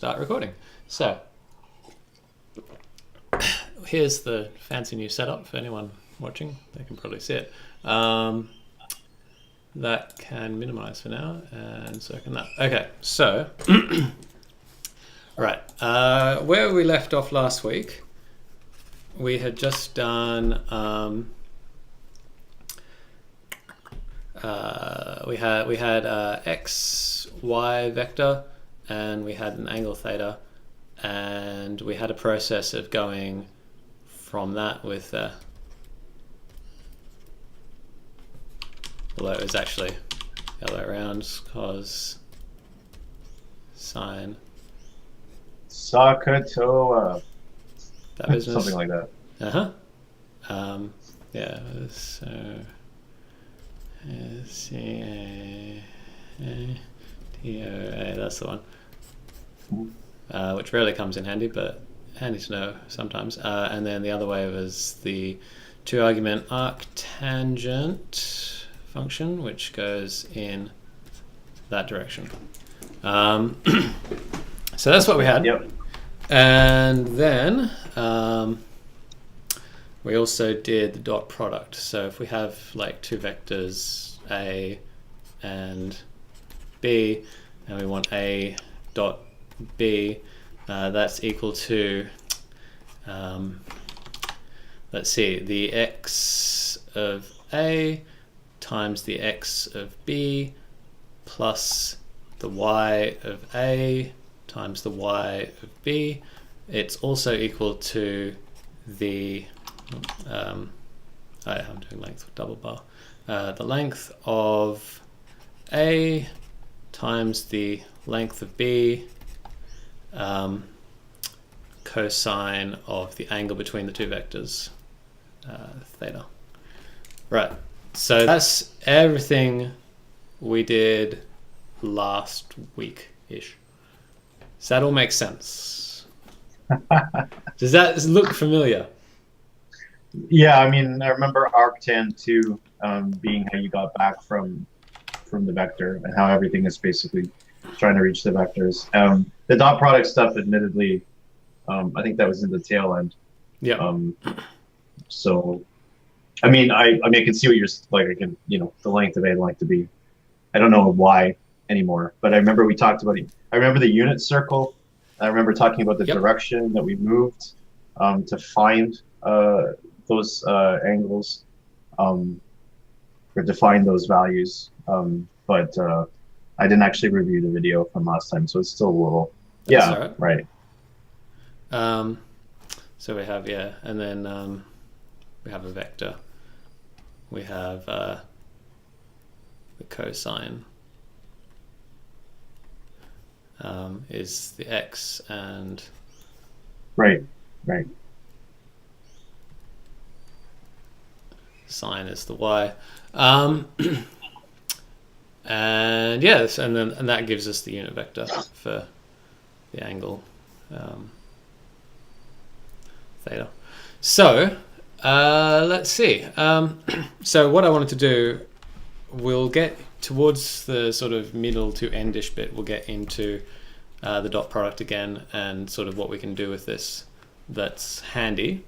start recording. So here's the fancy new setup for anyone watching. They can probably see it. That can minimize for now, and so can that. Okay, so right, where we left off last week, we had just done we had x, y vector, and we had an angle theta, and we had a process of going from that with although it was actually the other way around, cos sine Sakatoa. that business. Something like that. Yeah, so C-A-T-O-A, that's the one. Which rarely comes in handy, but handy to know sometimes. And then the other way was the two-argument arctangent function, which goes in that direction. So that's what we had. Yep. And then we also did the dot product. So if we have like two vectors A and B, and we want A dot B, that's equal to, let's see, the x of A times the x of B plus the y of A times the y of B. It's also equal to the I'm doing length with double bar. The length of A times the length of B, cosine of the angle between the two vectors, theta. Right, so that's everything we did last week-ish. Does that all make sense? Does that look familiar? Yeah, I mean, I remember arctan too, being how you got back from the vector and how everything is basically trying to reach the vectors. The dot product stuff, admittedly, I think that was in the tail end. Yeah. So, I mean, I can see what you're like. I can, the length of A, the length of B. I don't know why anymore, but I remember we talked about it. I remember the unit circle. I remember talking about the direction that we moved to find those angles or define those values. But I didn't actually review the video from last time, so it's still a little. That's yeah, right. So we have, and then we have a vector. We have the cosine is the x, and right. Sine is the y, and yes, and that gives us the unit vector for the angle theta. So let's see. So what I wanted to do, we'll get towards the sort of middle to endish bit. We'll get into the dot product again and sort of what we can do with this that's handy.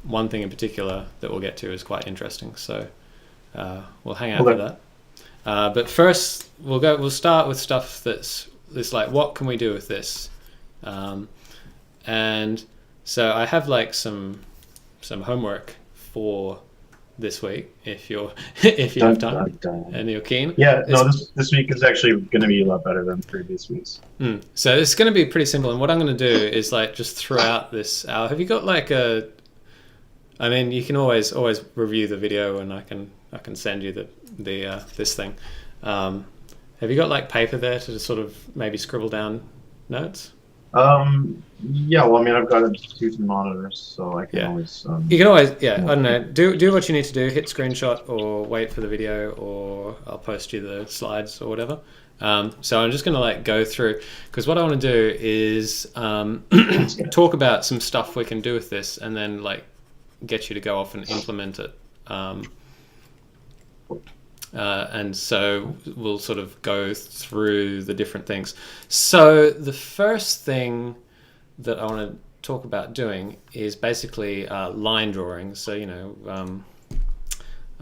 One thing in particular that we'll get to is quite interesting, so we'll hang out for that. But first, we'll start with stuff that's like, what can we do with this? And so I have like some homework for this week, if you have time and you're keen. Yeah, no, this week is actually going to be a lot better than previous weeks. So it's going to be pretty simple, and what I'm going to do is like just throughout this hour. Have you got like a? I mean, you can always review the video, and I can send you the this thing. Have you got like paper there to just sort of maybe scribble down notes? Yeah, well, I mean, I've got two monitors, so I can always. You can always, I don't know. Do what you need to do. Hit screenshot, or wait for the video, or I'll post you the slides or whatever. So I'm just going to like go through, because what I want to do is talk about some stuff we can do with this, and then like get you to go off and implement it. And so we'll sort of go through the different things. So the first thing that I want to talk about doing is basically line drawing. So,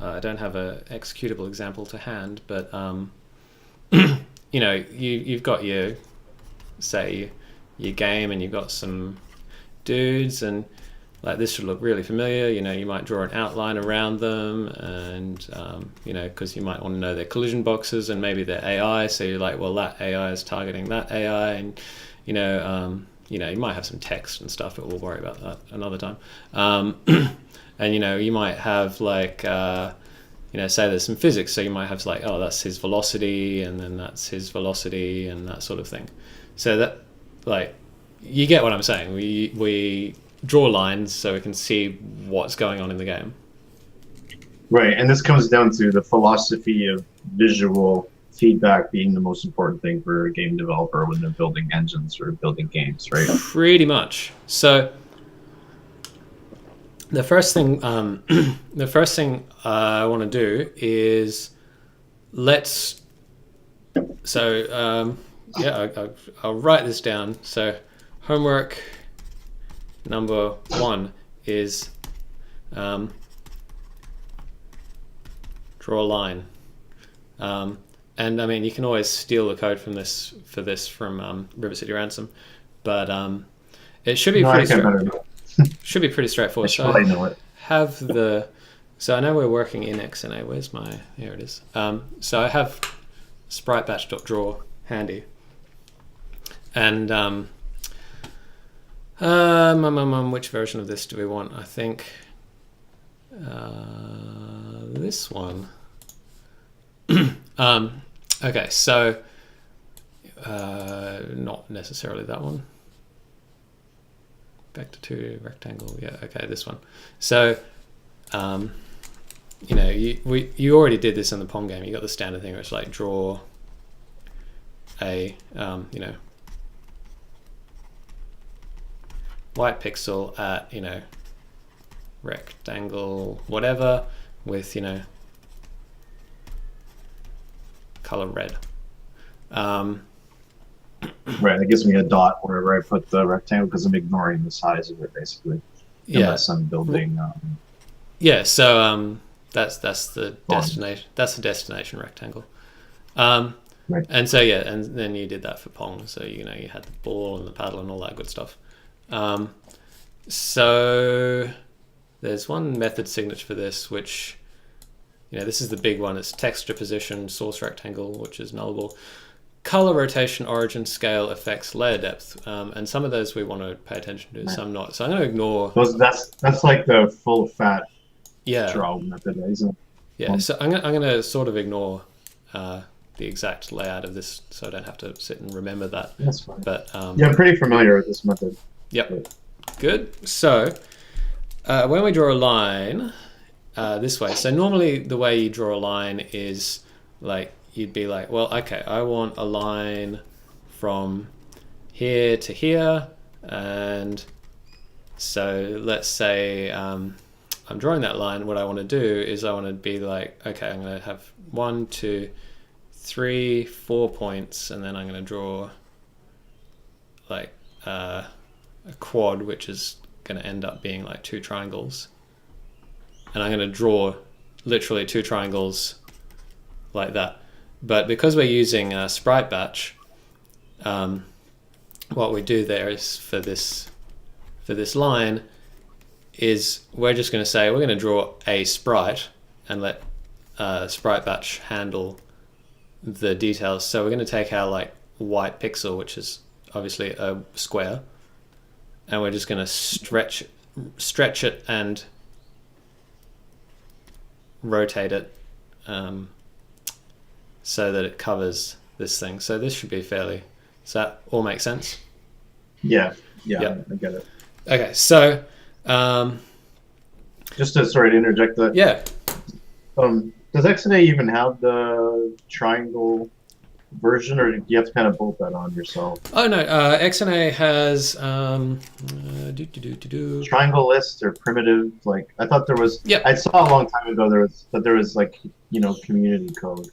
I don't have a executable example to hand, but you've got your game, and you've got some dudes, and like this should look really familiar. You might draw an outline around them, and because you might want to know their collision boxes and maybe their AI. So you're like, well, that AI is targeting that AI, and you might have some text and stuff, but we'll worry about that another time. And you might have like say there's some physics, so you might have like, oh, that's his velocity, and then that's his velocity, and that sort of thing. So that, like, you get what I'm saying. We draw lines so we can see what's going on in the game. Right, and this comes down to the philosophy of visual feedback being the most important thing for a game developer when they're building engines or building games, right? Pretty much. So the first thing I want to do is I'll write this down. So homework number 1 is draw a line. And I mean, you can always steal the code from this from River City Ransom, but it should be should be pretty straightforward. I should know it. So I know we're working in XNA. Here it is. So I have SpriteBatch.draw handy, and which version of this do we want? I think this one. Okay, so not necessarily that one. Vector 2 rectangle. Yeah, okay, this one. So you already did this in the Pong game. You got the standard thing where it's like draw a white pixel at rectangle whatever with color red. Right, it gives me a dot wherever I put the rectangle because I'm ignoring the size of it basically. Unless I'm building. So that's the destination. That's the destination rectangle. Right. And so and then you did that for Pong. So you had the ball and the paddle and all that good stuff. So there's one method signature for this, which this is the big one. It's texture, position, source rectangle, which is nullable, color, rotation, origin, scale, effects, layer depth, and some of those we want to pay attention to, some not. So I'm going to ignore. That's like the full fat draw method, isn't it? Yeah. So I'm going to sort of ignore the exact layout of this, so I don't have to sit and remember that. That's fine. But I'm pretty familiar with this method. Yep. Good. So when we draw a line this way, so normally the way you draw a line is like you'd be like, well, okay, I want a line from here to here, and so let's say I'm drawing that line. What I want to do is I want to be like, okay, I'm going to have 1, 2, 3, 4 points, and then I'm going to draw like a quad, which is going to end up being like 2 triangles, and I'm going to draw literally 2 triangles like that. But because we're using SpriteBatch, what we do there is for this line is we're just going to say we're going to draw a sprite and let SpriteBatch handle the details. So we're going to take our like white pixel, which is obviously a square, and we're just going to stretch it and rotate it so that it covers this thing. So this should be fairly. Does that all make sense? Yeah. I get it. Okay, so just to to interject that. Yeah. Does XNA even have the triangle version, or do you have to kind of bolt that on yourself? Oh no, XNA has triangle list or primitive. Like I thought there was. Yeah. I saw a long time ago there was like community code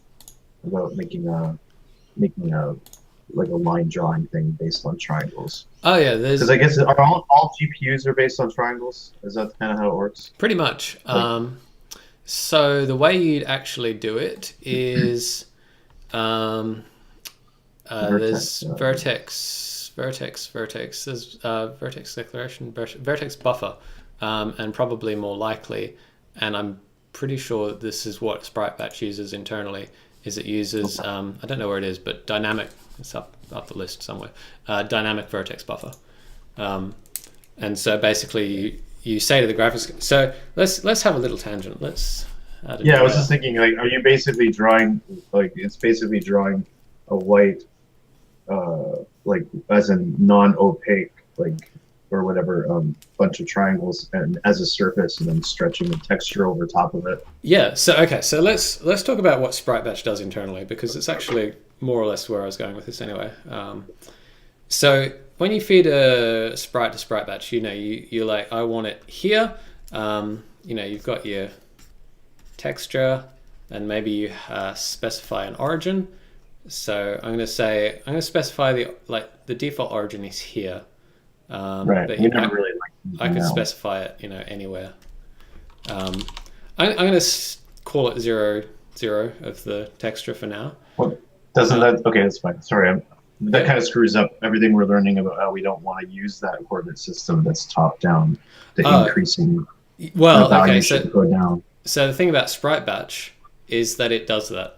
about making a like a line drawing thing based on triangles. Oh yeah, Because there's I guess are all GPUs are based on triangles? Is that kind of how it works? pretty much. Like So the way you'd actually do it is um, vertex. there's vertex. There's vertex declaration, vertex buffer, and probably more likely, and I'm pretty sure this is what SpriteBatch uses internally. Is it uses I don't know where it is, but dynamic. It's up the list somewhere. Dynamic vertex buffer, and so basically you say to the graphics. So let's have a little tangent. Let's Yeah, I was just thinking, like, are you basically drawing, like, it's basically drawing a white, like, as in non-opaque, like, or whatever, bunch of triangles and as a surface, and then stretching the texture over top of it. Yeah. So okay. So let's talk about what SpriteBatch does internally, because it's actually more or less where I was going with this anyway. So when you feed a sprite to SpriteBatch, you're like, I want it here. You've got your texture, and maybe you specify an origin. So I'm going to specify the default origin is here. Right. But We never really like I could specify it, anywhere. I'm going to call it 0, 0 of the texture for now. Well, doesn't that? Okay, that's fine. Sorry, that kind of screws up everything we're learning about how we don't want to use that coordinate system that's top down. The increasing value should go down. So the thing about SpriteBatch is that it does that.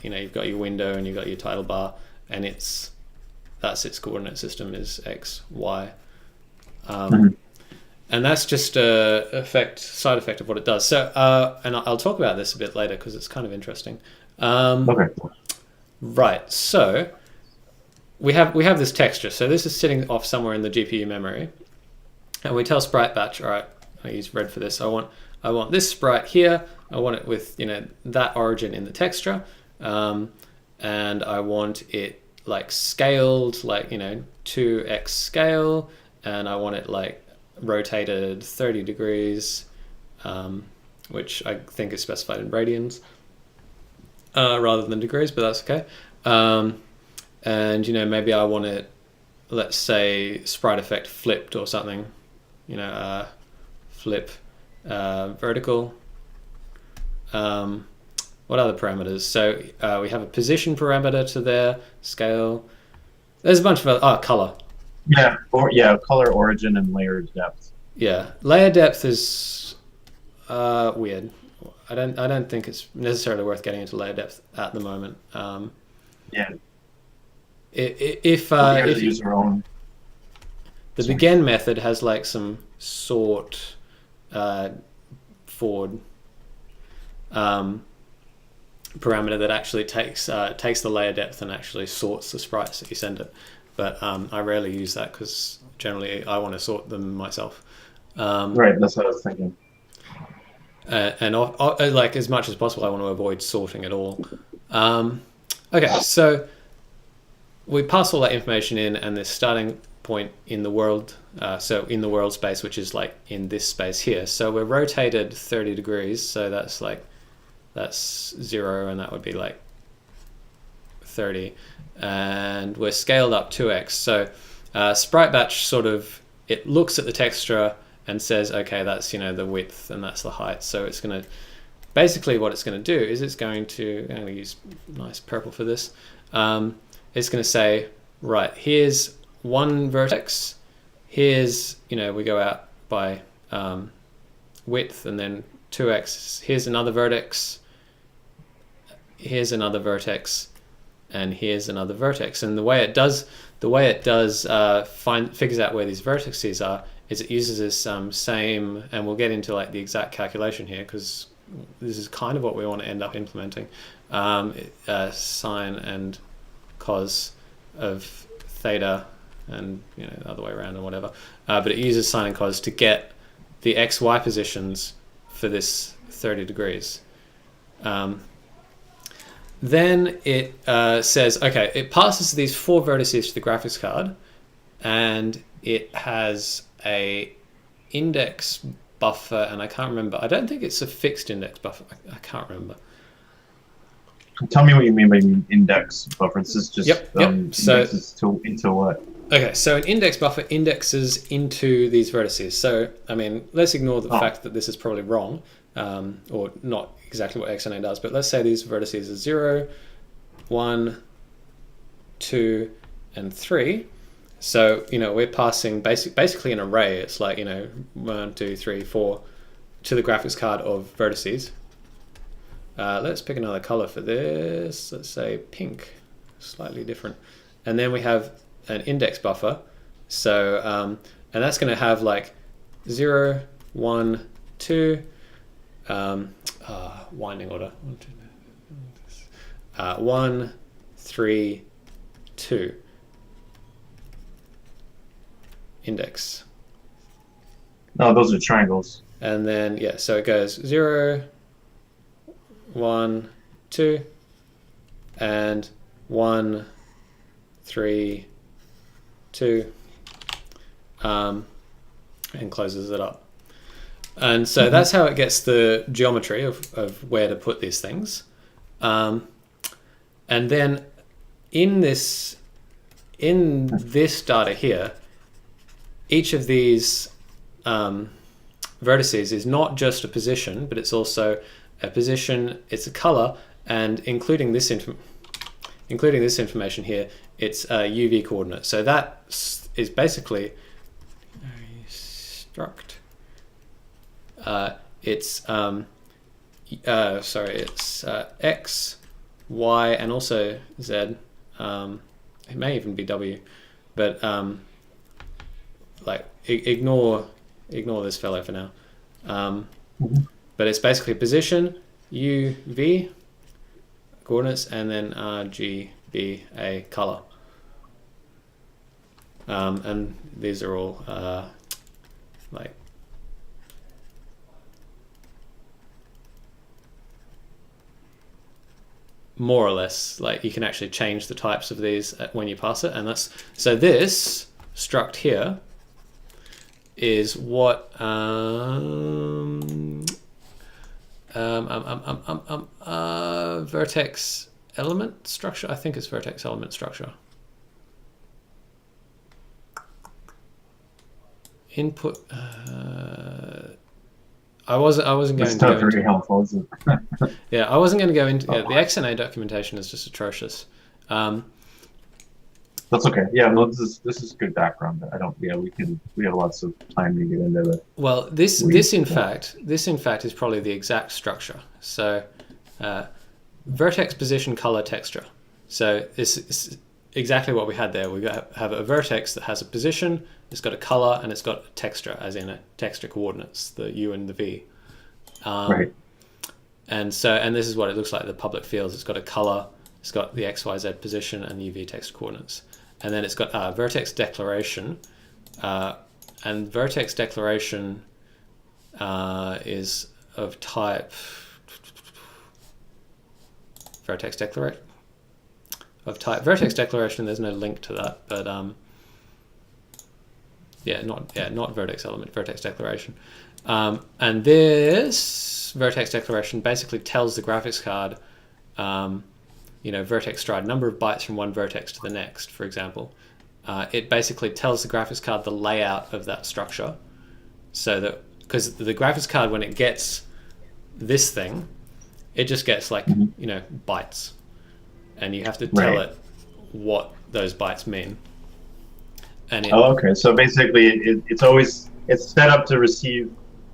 You've got your window and you've got your title bar, and that's its coordinate system is X, Y. And that's just a side effect of what it does. So, and I'll talk about this a bit later because it's kind of interesting. Okay. Right. So we have this texture. So this is sitting off somewhere in the GPU memory, and we tell SpriteBatch, all right, I use red for this. I want this sprite here. I want it with that origin in the texture, and I want it like scaled, like 2x scale, and I want it like rotated 30 degrees, which I think is specified in radians rather than degrees, but that's okay. And maybe I want it, let's say, sprite effect flipped or something, flip vertical. What other parameters? So we have a position parameter to there, scale. There's a bunch of other, color. Yeah, color, origin, and layer depth. Yeah, layer depth is weird. I don't think it's necessarily worth getting into layer depth at the moment. Yeah. If use our own. The begin method has like some sort forward parameter that actually takes the layer depth and actually sorts the sprites that you send it. But I rarely use that because generally I want to sort them myself. Right, that's what I was thinking. And like as much as possible, I want to avoid sorting at all. Okay, so we pass all that information in, and this starting point in the world, so in the world space, which is like in this space here. So we're rotated 30 degrees, so that's 0, and that would be like 30. And we're scaled up 2x. So SpriteBatch sort of, it looks at the texture and says, okay, that's the width and that's the height. So it's going to, basically what it's going to do is I'm going to use nice purple for this. It's going to say, right, here's one vertex. Here's, we go out by width, and then 2x. Here's another vertex. Here's another vertex, and here's another vertex. And the way it does figures out where these vertices are is it uses this same, and we'll get into like the exact calculation here because this is kind of what we want to end up implementing, sine and cos of theta, and the other way around and whatever. But it uses sine and cos to get the x, y positions for this 30 degrees. Then it says, okay, it passes these 4 vertices to the graphics card, and it has a index buffer, and I can't remember. I don't think it's a fixed index buffer. I can't remember. Tell me what you mean by index buffer. This is just Yep. indexes into what? Okay, so an index buffer indexes into these vertices. So, I mean, let's ignore the fact that this is probably wrong, or not exactly what XNA does, but let's say these vertices are 0, 1, 2, and 3. So, we're passing basically an array. It's like, 1, 2, 3, 4 to the graphics card of vertices. Let's pick another color for this. Let's say pink, slightly different. And then we have an index buffer. So, and that's going to have like 0, 1, 2, winding order. 1, 3, 2. Index. No, those are triangles. And then, yeah, so it goes 0, 1, 2, and 1, 3, 2, and closes it up. And so that's how it gets the geometry of where to put these things. And then in this data here, each of these vertices is not just a position, but it's also a position, it's a color, and including this information here, it's a UV coordinate. So that is basically struct. It's X, Y, and also Z. It may even be W, but like ignore this fellow for now. But it's basically position, U, V, coordinates, and then R, G, B, A, color. And these are all like more or less, like you can actually change the types of these when you pass it, and that's so this struct here is what vertex element structure. I think it's vertex element structure. Input. I wasn't going to go into. Very helpful, isn't it? Yeah, I wasn't going to go into. Yeah, the XNA documentation is just atrocious. That's okay. Yeah, no, this is good background. I don't. Yeah, we have lots of time to get into the. Well, this in fact is probably the exact structure. So, vertex, position, color, texture. So this is exactly what we had there. We have a vertex that has a position, it's got a color, and it's got a texture, as in a texture coordinates, the U and the V. Right. And this is what it looks like. The public fields. It's got a color. It's got the X, Y, Z position and UV texture coordinates. And then it's got vertex declaration, and vertex declaration is of type vertex declaration. Vertex declaration. There's no link to that, but not vertex element. Vertex declaration, and this vertex declaration basically tells the graphics card. Vertex stride, number of bytes from one vertex to the next, for example. It basically tells the graphics card the layout of that structure, so that because the graphics card, when it gets this thing, it just gets like bytes, and you have to tell it what those bytes mean. And okay. So basically, it's set up to receive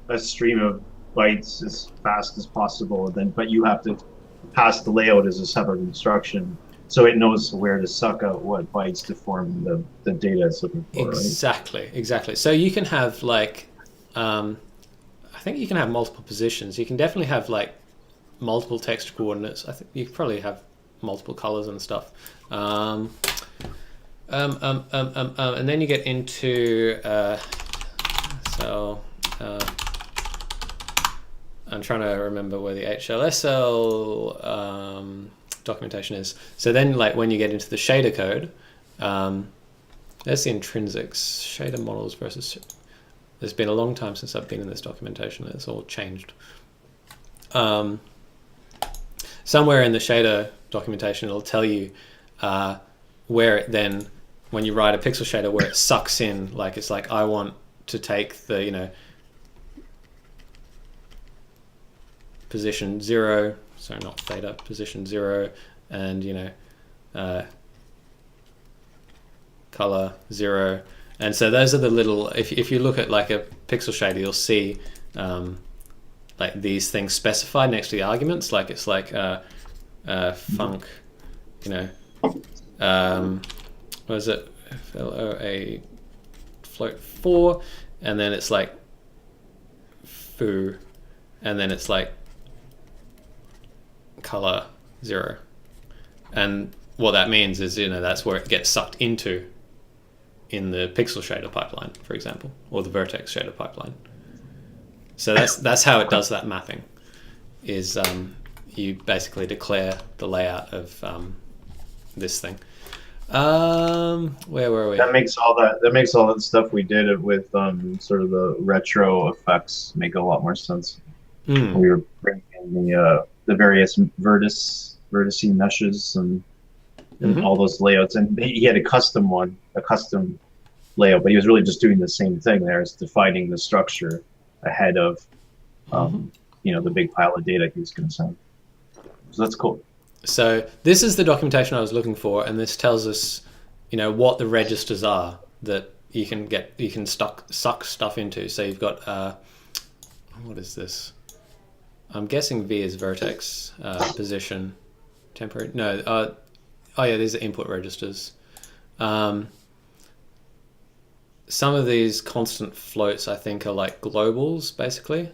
a stream of bytes as fast as possible, but you have to pass the layout as a separate instruction, so it knows where to suck out what bytes to form the data it's looking for. Exactly. So you can have like, I think you can have multiple positions. You can definitely have like multiple texture coordinates. I think you could probably have multiple colors and stuff. And then you get into I'm trying to remember where the HLSL documentation is. So then, like when you get into the shader code, there's the intrinsics, shader models versus. It's been a long time since I've been in this documentation. It's all changed. somewhere in the shader documentation, it'll tell you where it then, when you write a pixel shader, where it sucks in. Like it's like, I want to take the, position 0, sorry, not theta, position 0, and color 0. And so those are the little, if you look at like a pixel shader, you'll see like these things specified next to the arguments. Like it's like func, what is it? FLOA float 4, and then it's like foo, and then it's like color 0. And what that means is, that's where it gets sucked into in the pixel shader pipeline, for example, or the vertex shader pipeline. So that's how it does that mapping, is you basically declare the layout of this thing. Where were we? That makes all that stuff we did with sort of the retro effects make a lot more sense. We were bringing in the various vertice meshes and all those layouts, and he had a custom layout, but he was really just doing the same thing there, is defining the structure ahead of the big pile of data he was going to send. So that's cool. So this is the documentation I was looking for, and this tells us, what the registers are that you can suck stuff into. So you've got what is this? I'm guessing V is vertex position, temporary. No, oh yeah, these are input registers. Some of these constant floats, I think, are like globals, basically.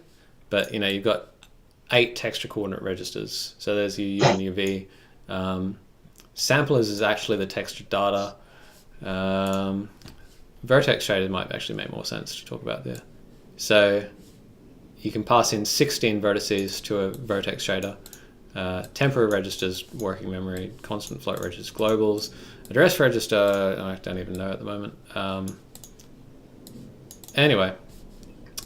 But, you've got 8 texture coordinate registers. So there's your U and your V. Samplers is actually the texture data. Vertex shaders might actually make more sense to talk about there. So you can pass in 16 vertices to a vertex shader. Temporary registers, working memory, constant float registers, globals. Address register, I don't even know at the moment. Anyway,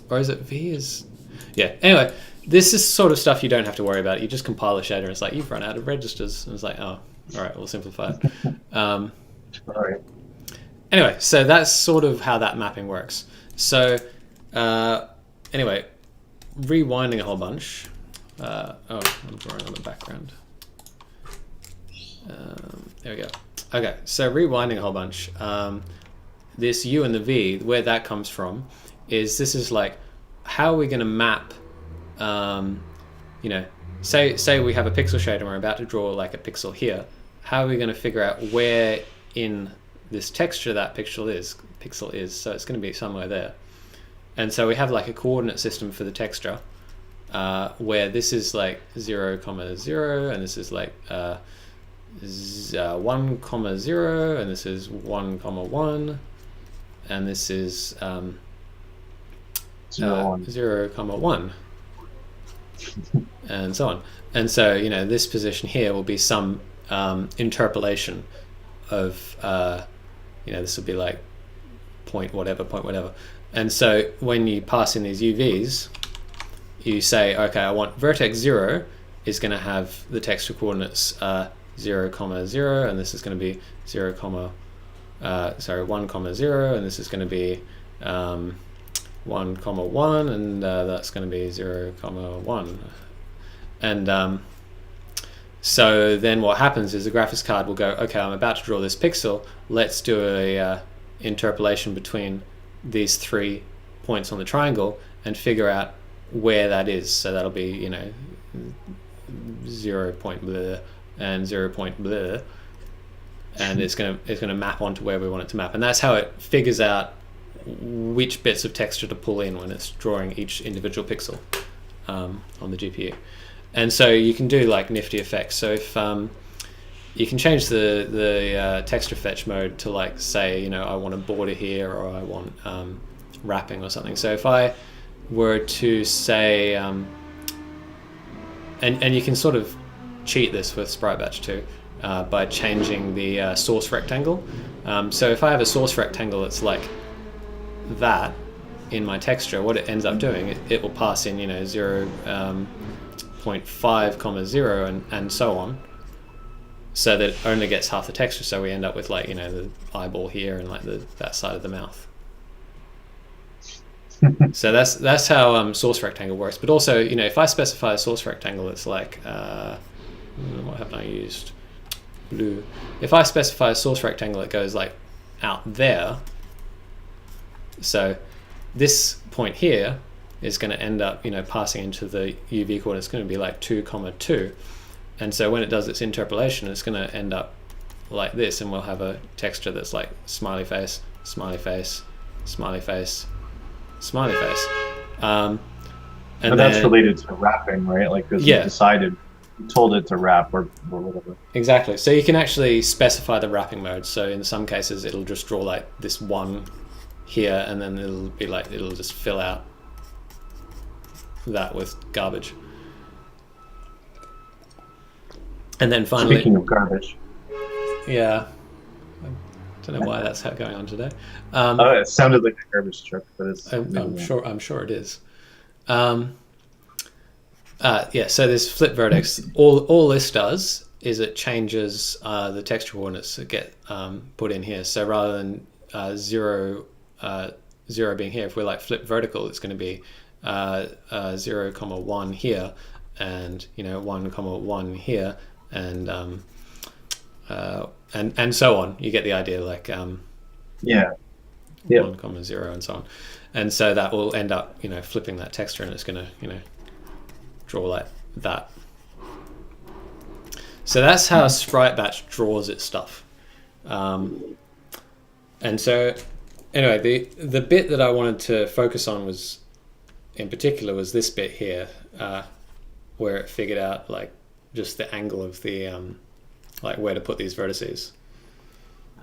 or is it V is? Yeah, anyway, this is sort of stuff you don't have to worry about. You just compile a shader and it's like, you've run out of registers. And it's like, oh, all right, we'll simplify it. All right. Anyway, so that's sort of how that mapping works. So anyway, rewinding a whole bunch. I'm drawing on the background. There we go. Okay, so rewinding a whole bunch. This U and the V, where that comes from, is this is like, how are we going to map, say we have a pixel shader and we're about to draw like a pixel here. How are we going to figure out where in this texture that pixel is? So it's going to be somewhere there. And so we have like a coordinate system for the texture, where this is like 0, 0, and this is like 1, 0, and this is 1, 1, and this is 0, 1, and so on. And so, this position here will be some interpolation of, this will be like point whatever. And so when you pass in these UVs, you say, okay, I want vertex 0 is going to have the texture coordinates 0, 0, and this is going to be 1, 0, and this is going to be 1, 1, and that's going to be 0, 1. And so then what happens is the graphics card will go, okay, I'm about to draw this pixel. Let's do a interpolation between these 3 points on the triangle and figure out where that is. So that'll be 0 point blah and 0 point blah, and it's gonna map onto where we want it to map, and that's how it figures out which bits of texture to pull in when it's drawing each individual pixel on the GPU. And so you can do like nifty effects. So if you can change the texture fetch mode to like say, I want a border here, or I want wrapping or something. So if I were to say, and you can sort of cheat this with SpriteBatch too, by changing the source rectangle. So if I have a source rectangle that's like that in my texture, what it ends up doing, it will pass in 0, 0.5 comma 0 and so on, so that it only gets half the texture, so we end up with like, you know, the eyeball here and like that side of the mouth. So that's how source rectangle works. But also, you know, if I specify a source rectangle that's like what haven't I used? Blue. If I specify a source rectangle that goes like out there, so this point here is going to end up, you know, passing into the UV coordinate. It's going to be like 2, 2. And so when it does its interpolation, it's going to end up like this, and we'll have a texture that's like smiley face, smiley face, smiley face, smiley face. And but that's related to wrapping, right? Like, because you decided, you told it to wrap or whatever. Exactly. So you can actually specify the wrapping mode. So in some cases, it'll just draw like this one here, and then it'll be like, it'll just fill out that with garbage. And then finally, speaking of garbage, yeah, I don't know why that's going on today. It sounded like a garbage truck, but it's I'm sure it is. Yeah, so this flip vertex, all this does is it changes the texture coordinates that get put in here. So rather than 0 being here, if we're like flip vertical, it's going to be 0, 1 here, and you know 1, 1 here, and so on. You get the idea, like 1, 0, and so on. And so that will end up, you know, flipping that texture, and it's going to, you know, draw like that. So that's how SpriteBatch draws its stuff. And so anyway, the bit that I wanted to focus on was, in particular, was this bit here, where it figured out like just the angle of the like where to put these vertices.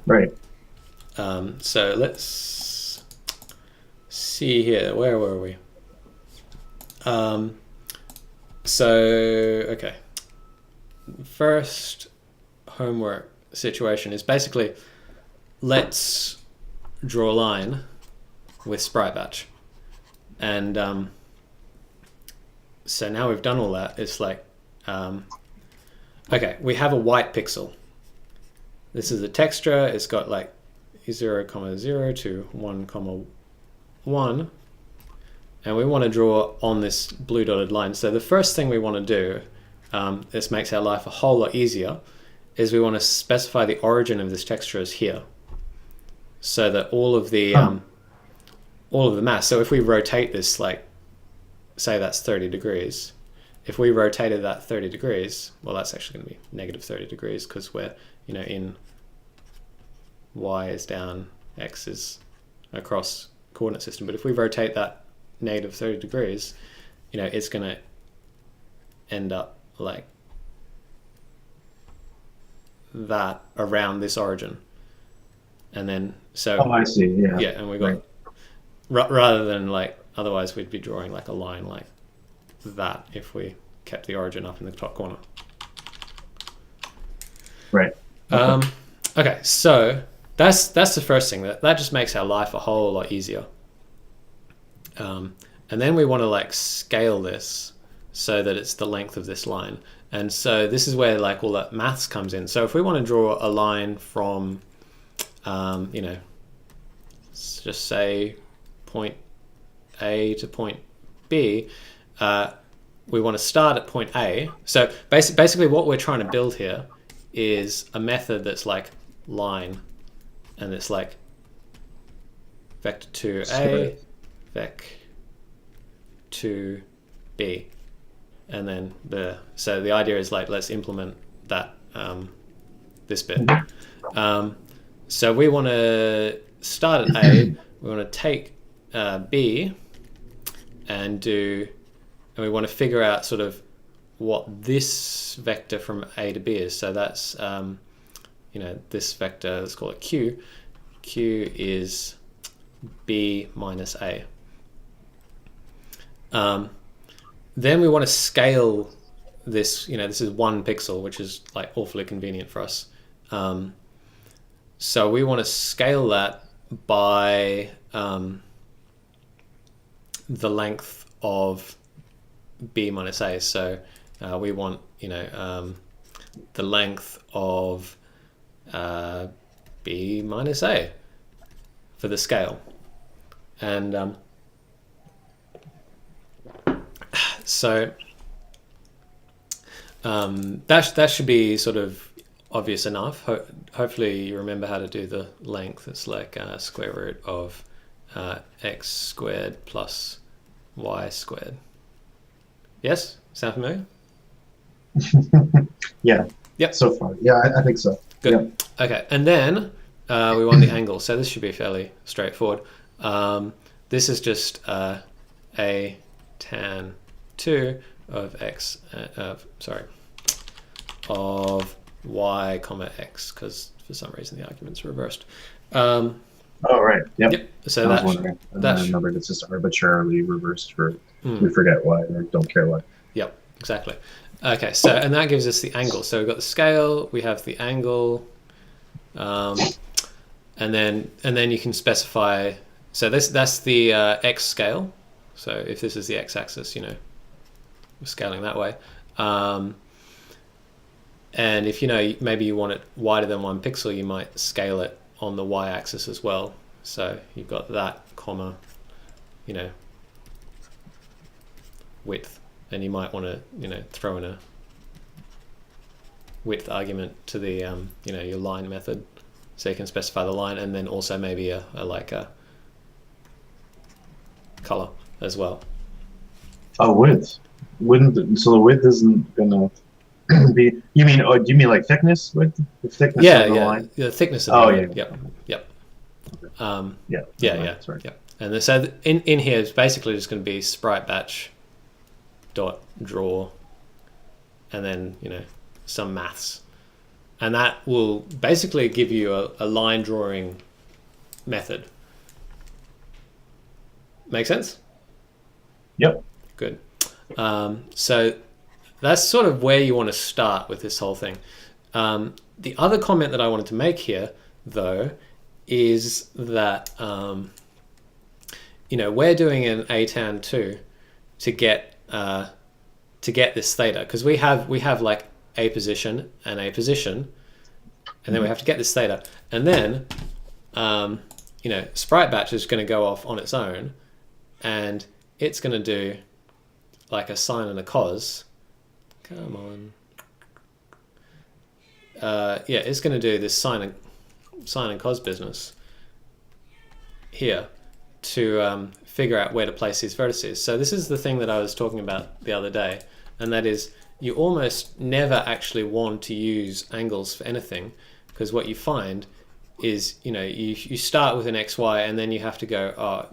Right. So let's see here. Where were we? So okay. First homework situation is basically, let's draw a line with SpriteBatch. And so now we've done all that, it's like, okay, we have a white pixel. This is a texture. It's got like 0, 0 to 1, 1. And we want to draw on this blue dotted line. So the first thing we want to do, this makes our life a whole lot easier, is we want to specify the origin of this texture as here. So that all of the mass, so if we rotate this, like, say that's 30 degrees, if we rotated that 30 degrees, well, that's actually going to be negative 30 degrees because we're, you know, in y is down, x is across coordinate system. But if we rotate that negative 30 degrees, you know, it's going to end up like that around this origin. And then, so... Oh, I see, yeah. Yeah, and we got... Right. Rather than like, otherwise we'd be drawing like a line like that if we kept the origin up in the top corner. Right. Okay, so that's the first thing. That just makes our life a whole lot easier. And then we want to like scale this so that it's the length of this line. And so this is where like all that maths comes in. So if we want to draw a line from, you know, let's just say point A to point B, we want to start at point A. So basically what we're trying to build here is a method that's like line, and it's like vector 2A, vec 2B, and then so the idea is like, let's implement that, this bit. So we want to start at A, we want to take B and we want to figure out sort of what this vector from A to B is. So that's, you know, this vector, let's call it Q. Q is B minus A. Then we want to scale this, you know, this is 1 pixel, which is like awfully convenient for us. So we want to scale that by the length of B minus A. So we want, the length of b minus a for the scale. And so that should be sort of obvious enough. Hopefully you remember how to do the length. It's like square root of x squared plus y squared. Yes? Sound familiar? Yeah. Yep. So far. Yeah, I think so. Good. Yeah. Okay. And then we want the angle. So this should be fairly straightforward. This is just a tan 2 of x, of y comma x, because for some reason the argument's reversed. Oh, right. Yep. So I was wondering. I remembered it's just arbitrarily reversed for we forget why or don't care why. Yep, exactly. Okay, so and that gives us the angle. So we've got the scale, we have the angle, and then you can specify. So that's the x scale. So if this is the x-axis, we're scaling that way. And if maybe you want it wider than 1 pixel, you might scale it on the y-axis as well. So you've got that comma, width, and you might want to throw in a width argument to the your line method, so you can specify the line, and then also maybe a color as well. Oh, width. So the width isn't gonna be. Do you mean like thickness? Width? The thickness of the line? The thickness of the line. Yep. Yeah. That's right. Yep. And so in here it's basically just going to be SpriteBatch dot draw, and then some maths, and that will basically give you a line drawing method. Make sense? Yep. Good. So that's sort of where you want to start with this whole thing. The other comment that I wanted to make here, though, is that we're doing an atan 2 to get this theta, because we have like a position and a position, and then we have to get this theta, and then SpriteBatch is going to go off on its own, and it's going to do like a sine and a cos. Come on. It's going to do this sine and cos business here to figure out where to place these vertices. So this is the thing that I was talking about the other day, and that is you almost never actually want to use angles for anything, because what you find is you start with an xy, and then you have to go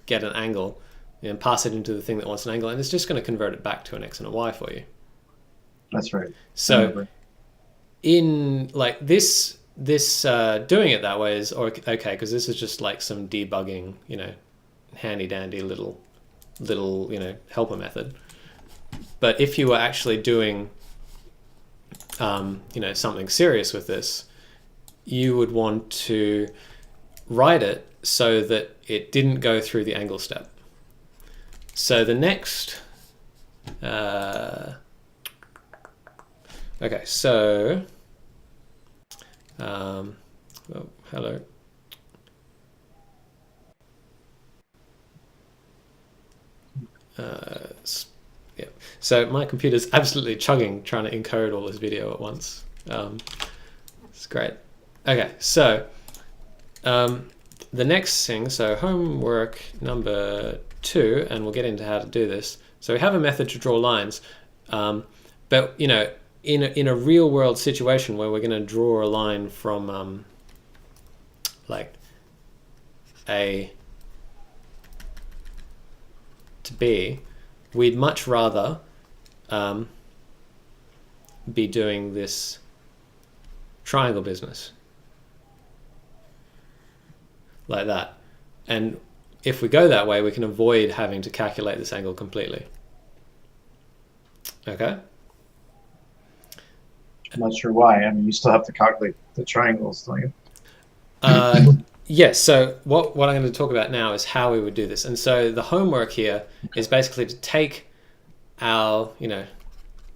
get an angle and pass it into the thing that wants an angle, and it's just going to convert it back to an x and a y for you. That's right. So in like this doing it that way is okay, because this is just like some debugging, handy dandy little helper method. But if you were actually doing something serious with this, you would want to write it so that it didn't go through the angle step. So the next okay, so hello. Yeah. So my computer's absolutely chugging trying to encode all this video at once. It's great. Okay, so the next thing, so homework number 2, and we'll get into how to do this. So we have a method to draw lines, but in a real world situation where we're going to draw a line from like A to B, we'd much rather be doing this triangle business like that. And if we go that way, we can avoid having to calculate this angle completely. Okay? I'm not sure why. I mean, you still have to calculate the triangles, don't you? Yes, so what I'm going to talk about now is how we would do this. And so the homework here is basically to take our,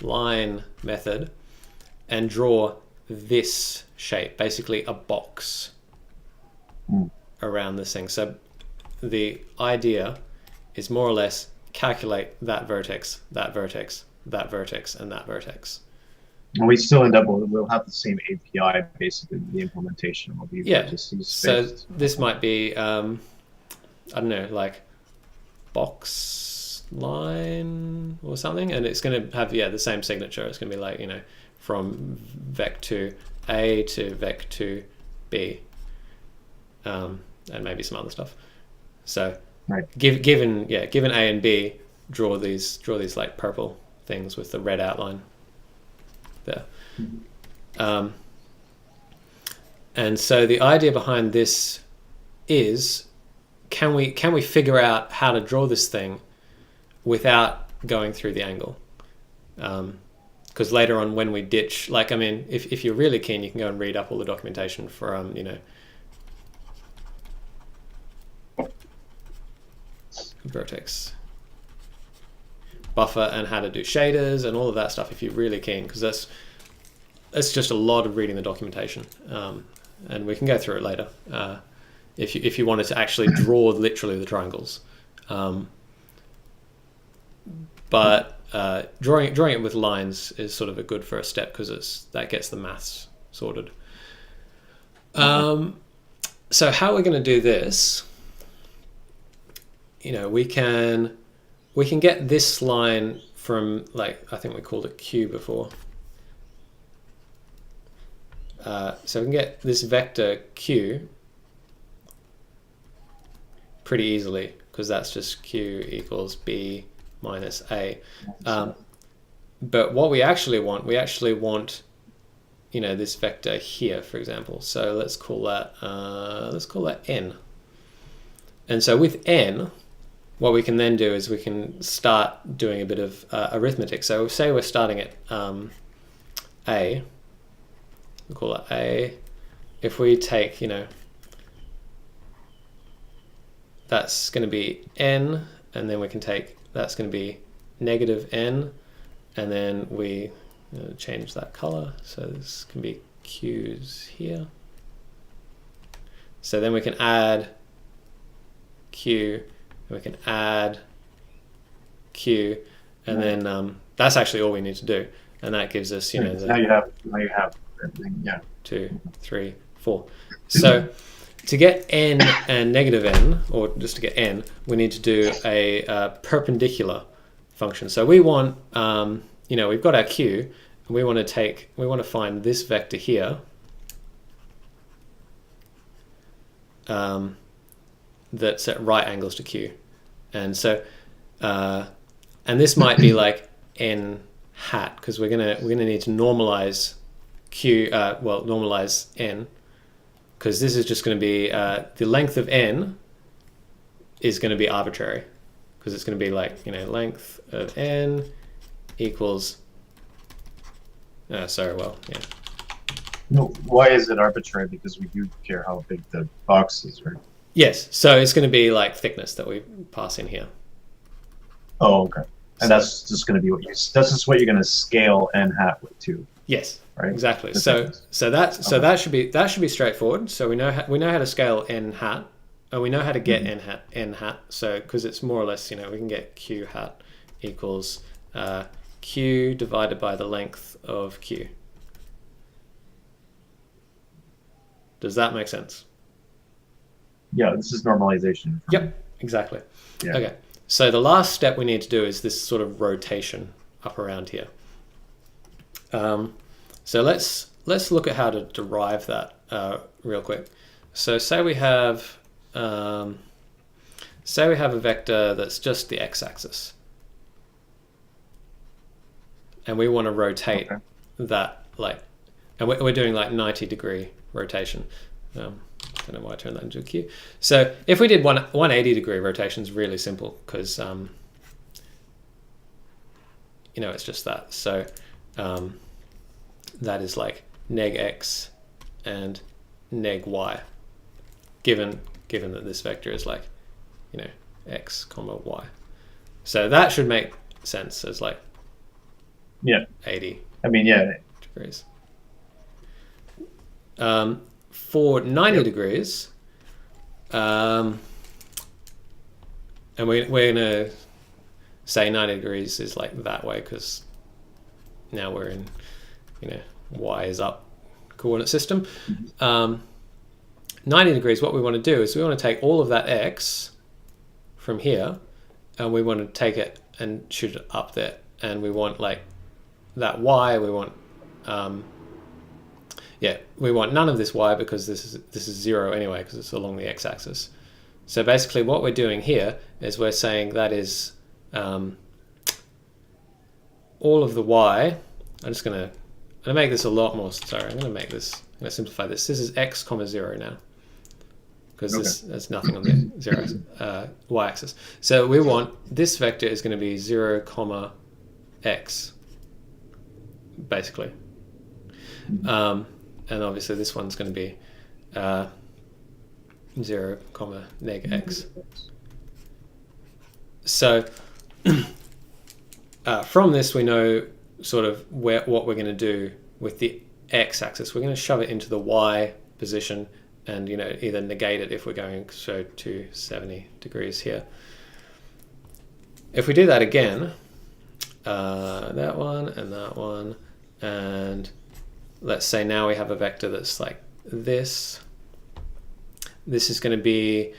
line method and draw this shape, basically a box around this thing. So the idea is more or less calculate that vertex, that vertex, that vertex, and that vertex. And we still end up with, we'll have the same API, basically, the implementation will be vertices. So this might be, I don't know, like box line or something, and it's going to have, the same signature. It's going to be like, from vec2 A to vec2 B, and maybe some other stuff. So given A and B, draw these like purple things with the red outline there. And so the idea behind this is, can we figure out how to draw this thing without going through the angle? Because later on when we ditch, like, I mean, if you're really keen, you can go and read up all the documentation for Vertex buffer and how to do shaders and all of that stuff if you're really keen, because that's just a lot of reading the documentation, and we can go through it later if you wanted to actually draw literally the triangles, but drawing it with lines is sort of a good first step because that gets the maths sorted. So how we're going to do this, we can get this line from, like, I think we called it Q before. So we can get this vector Q pretty easily because that's just Q equals B minus A. But what we actually want, this vector here, for example. So let's call that N. And so with N, what we can then do is we can start doing a bit of arithmetic. So say we're starting at A, we'll call it A. If we take, that's going to be N, and then we can take, that's going to be negative N, and then we change that color. So this can be Q's here. So then we can add Q, and we can add Q, and then that's actually all we need to do, and that gives us, now you have everything. 2, 3, 4. So to get N and negative N, or just to get N, we need to do a perpendicular function. So we want, we've got our Q, and we want to find this vector here. That's at right angles to Q, and so and this might be like N hat, because we're gonna need to normalize Q, normalize N, because this is just going to be the length of N is going to be arbitrary, because it's going to be like length of N equals yeah. No, why is it arbitrary? Because we do care how big the box is, right? Yes, so it's going to be like thickness that we pass in here. Oh, okay. And that's just going to be that's just what you're going to scale N hat with too. Yes, right. Exactly. So that should be straightforward. So we know how to scale N hat, and we know how to get N hat. So because it's more or less, we can get Q hat equals Q divided by the length of Q. Does that make sense? Yeah, this is normalization. Yep, exactly. Yeah. Okay, so the last step we need to do is this sort of rotation up around here. So let's look at how to derive that real quick. So say we have a vector that's just the x-axis, and we want to rotate that, and we're doing like 90-degree rotation. I don't know why I turned that into a Q. So if we did 180-degree rotation, is really simple because it's just that. So that is like neg x and neg y, given that this vector is like x comma y. So that should make sense as like Yeah. 80 I mean, yeah. degrees. For 90 degrees, and we're going to say 90 degrees is like that way because now we're in, y is up coordinate system. 90 degrees, what we want to do is we want to take all of that x from here and we want to take it and shoot it up there. And we want like that y, we want we want none of this y because this is 0 anyway because it's along the x-axis. So basically what we're doing here is we're saying that is all of the y. I'm going to make this a lot more, I'm going to simplify this. This is x comma 0 now because there's nothing on the 0 y-axis. So we want this vector is going to be 0 comma x basically. And obviously this one's going to be 0 comma neg x. So from this we know sort of what we're going to do with the x-axis. We're going to shove it into the y position and either negate it if we're going to 70 degrees here. If we do that again, that one and that one, and let's say now we have a vector that's like this. This is going to be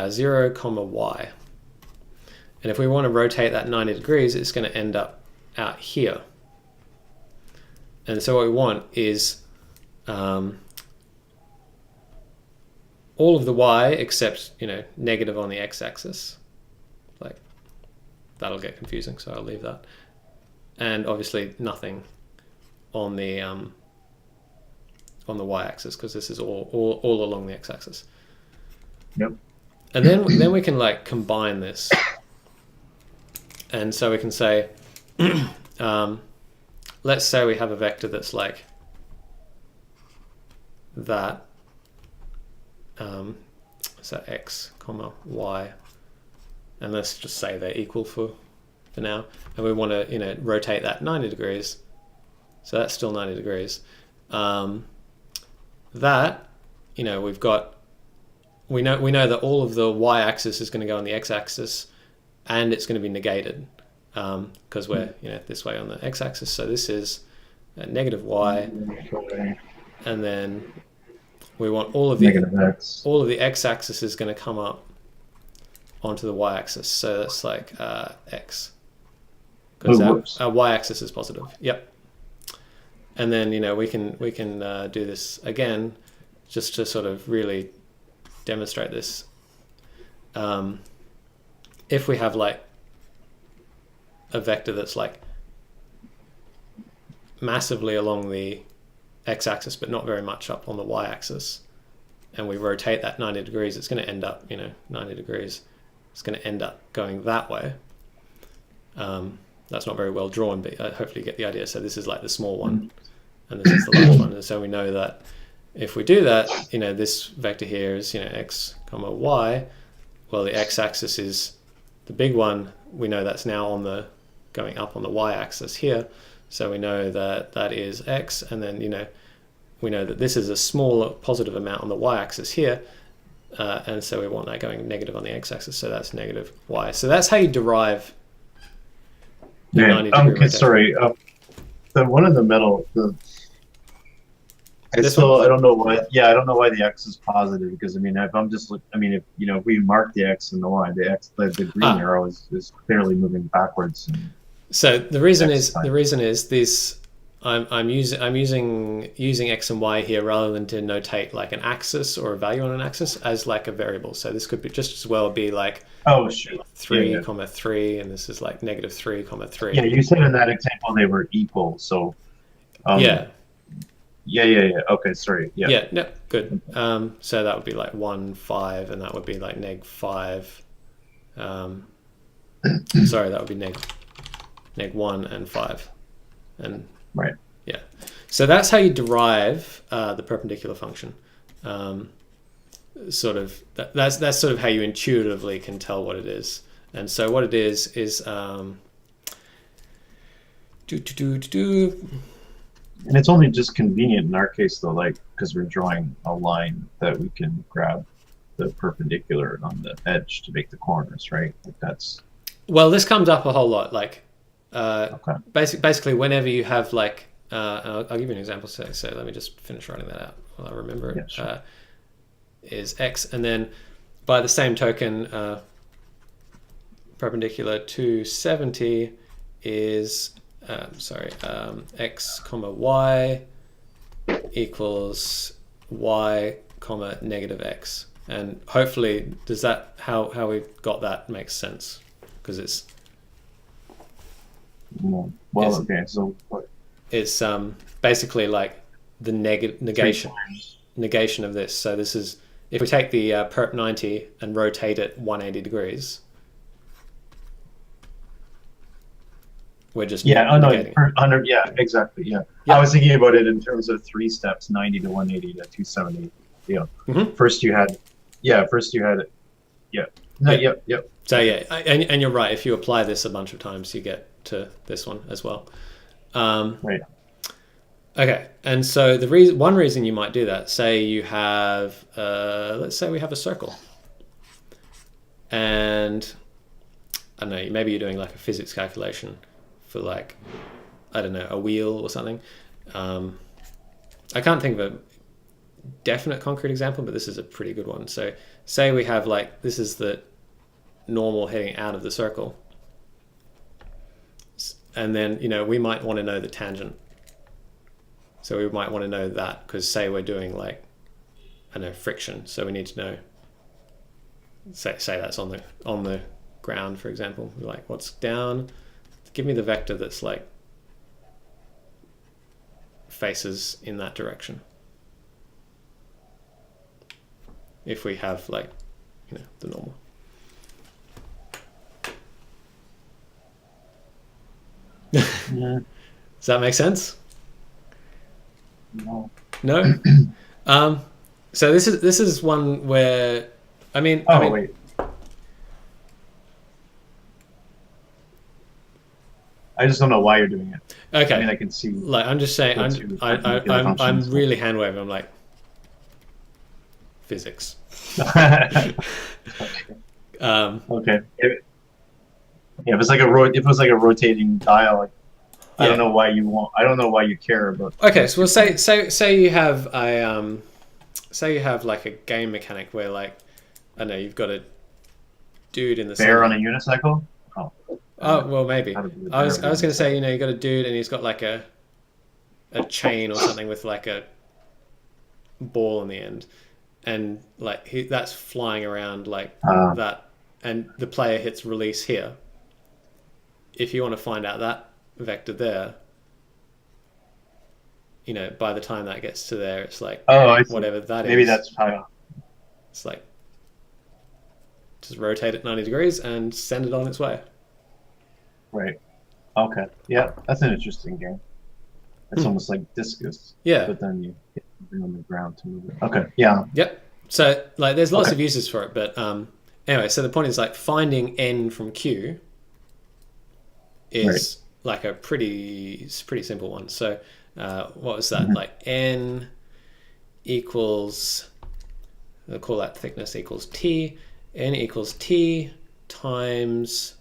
0 comma y. And if we want to rotate that 90 degrees, it's going to end up out here. And so what we want is all of the y except negative on the x-axis. Like that'll get confusing, so I'll leave that. And obviously nothing on the y-axis because this is all along the x-axis. Yep. And then we can like combine this, and so we can say, let's say we have a vector that's like that. So x comma y, and let's just say they're equal for now, and we want to rotate that 90 degrees. So that's still 90 degrees. That we know that all of the y-axis is going to go on the x-axis, and it's going to be negated because we're this way on the x-axis. So this is negative y, and then we want all of the x-axis is going to come up onto the y-axis. So that's like x, because our y-axis is positive. Yep. And then we can do this again, just to sort of really demonstrate this. If we have like a vector that's like massively along the x-axis but not very much up on the y-axis, and we rotate that 90 degrees, it's going to end up 90 degrees. It's going to end up going that way. That's not very well drawn, but hopefully you get the idea. So this is like the small one, and this is the large one. And so we know that if we do that, this vector here is x comma y. Well, the x-axis is the big one. We know that's now going up on the y-axis here. So we know that that is x, and then we know that this is a small positive amount on the y-axis here, and so we want that going negative on the x-axis. So that's negative y. So that's how you derive. Okay, sorry. The one in the middle. I don't know why. Yeah, I don't know why the x is positive, because if I'm just if we mark the x and the y, the green arrow is clearly moving backwards. So the reason is this. I'm using x and y here rather than to notate like an axis or a value on an axis as like a variable. So this could be just as well be like 3 comma 3, and this is like negative 3 comma 3. Yeah, you said in that example they were equal. So yeah. Okay, sorry. Yeah, no, good. So that would be like 1, 5, and that would be like neg 5. Sorry, that would be neg 1 and 5. And right. Yeah. So that's how you derive the perpendicular function. That's sort of how you intuitively can tell what it is. And so what it is And it's only just convenient in our case, though, like because we're drawing a line that we can grab the perpendicular on the edge to make the corners, right? Like that's. Well, this comes up a whole lot. Like, Okay. basically, whenever you have like, I'll give you an example. So let me just finish writing that out while I remember it. Yeah, sure. Is x, and then by the same token, perpendicular to 70 is x comma y equals y comma negative x. And hopefully, does that how we got that makes sense? Because it's No. Well, okay. So what? It's basically like the negation of this. So this is if we take the perp 90 and rotate it 180 degrees. We're just negating. 100. Yeah, exactly. Yeah. I was thinking about it in terms of 3 steps: 90 to 180 to 270. Yeah. Mm-hmm. First you had. Yep. So and you're right. If you apply this a bunch of times, you get to this one as well. Right. Okay, and so one reason you might do that, say you have, let's say we have a circle, and I don't know, maybe you're doing like a physics calculation for like, I don't know, a wheel or something. I can't think of a definite concrete example, but this is a pretty good one. So say we have like, this is the normal heading out of the circle. And then, we might want to know the tangent. So we might want to know that because say we're doing like, I know, friction. So we need to know, say that's on the ground, for example. We're like, what's down? Give me the vector that's like faces in that direction. If we have like, the normal. Yeah. Does that make sense? No. No. So this is one where, wait. I just don't know why you're doing it. Okay. I mean, I can see. Like I'm just saying, I'm really hand waving. I'm like physics. Okay. If it's like a rotating dial, like, I don't know why you care about. Okay, so we'll say you have a say you have like a game mechanic where like, I don't know, you've got a dude in the bear on a unicycle. Oh well, maybe. I was going to say, you got a dude and he's got like a chain or something with like a ball in the end, and like that's flying around like that, and the player hits release here. If you want to find out that vector there, by the time that gets to there, it's like whatever that is. Maybe that's how. It's like just rotate it 90 degrees and send it on its way. Right. Okay. Yeah, that's an interesting game. It's almost like discus. Yeah. But then you hit something on the ground to move it. Okay. Yeah. Yep. So like, there's lots of uses for it, but anyway. So the point is like finding n from q is like a pretty simple one. So what was that? Like n equals, we'll call that thickness equals t. N equals t times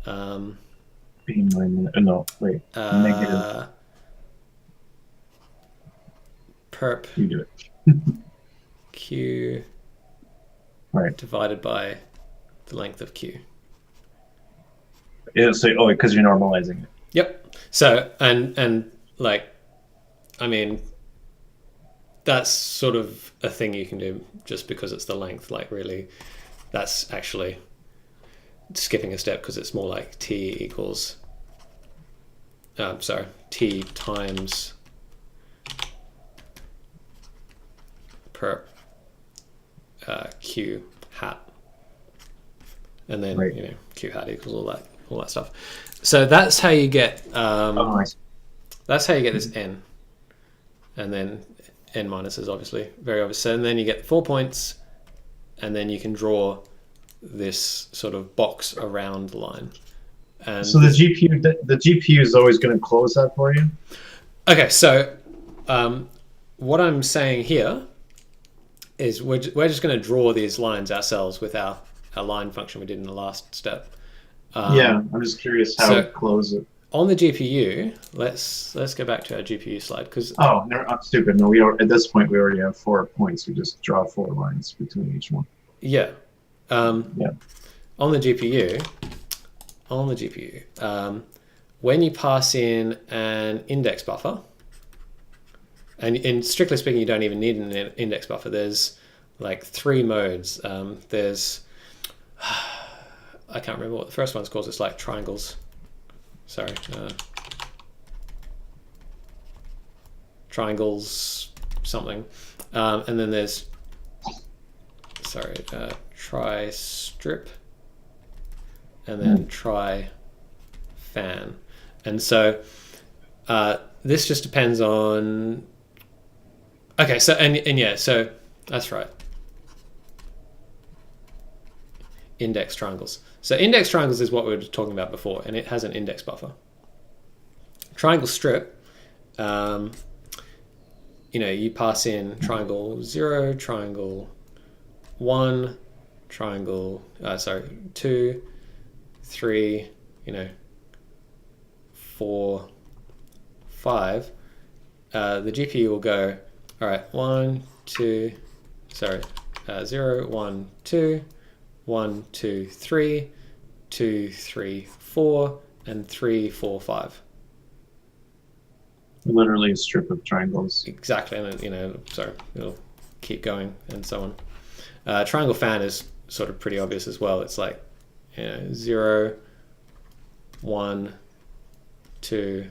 negative perp you do it q divided by the length of q. It'll say because you're normalizing it. Yep. So and like, I mean, that's sort of a thing you can do just because it's the length. Like really, that's actually skipping a step because it's more like t equals t times perp q hat, and then q hat equals all that stuff. So that's how you get that's how you get this n, and then n minus is obviously very obvious. So, and then you get 4 points, and then you can draw this sort of box around the line, And So the GPU is always going to close that for you. okay, so what I'm saying here is we're just going to draw these lines ourselves with our line function we did in the last step. Yeah, I'm just curious how to close it. On the GPU, let's go back to our GPU slide because no, I'm stupid. No, we don't. At this point, we already have 4 points. We just draw 4 lines between each one. yeah, Yeah. on the GPU, when you pass in an index buffer, and strictly speaking, you don't even need an index buffer. There's like 3 modes. There's I can't remember what the first one's called. It's like triangles. Sorry. Triangles something. And then there's, try strip. And then try fan. And so this just depends on... Okay, so, and yeah, so that's right. Index triangles. So index triangles is what we were talking about before, and it has an index buffer. Triangle strip, you pass in triangle 0, triangle 1, triangle, 2, 3, 4, 5. The GPU will go, all right, 0, 1, 2, 1, 2, 3, 2, 3, 4, and 3, 4, 5. Literally a strip of triangles. Exactly, and it'll keep going and so on. Triangle fan is sort of pretty obvious as well. It's like 0, 1, 2,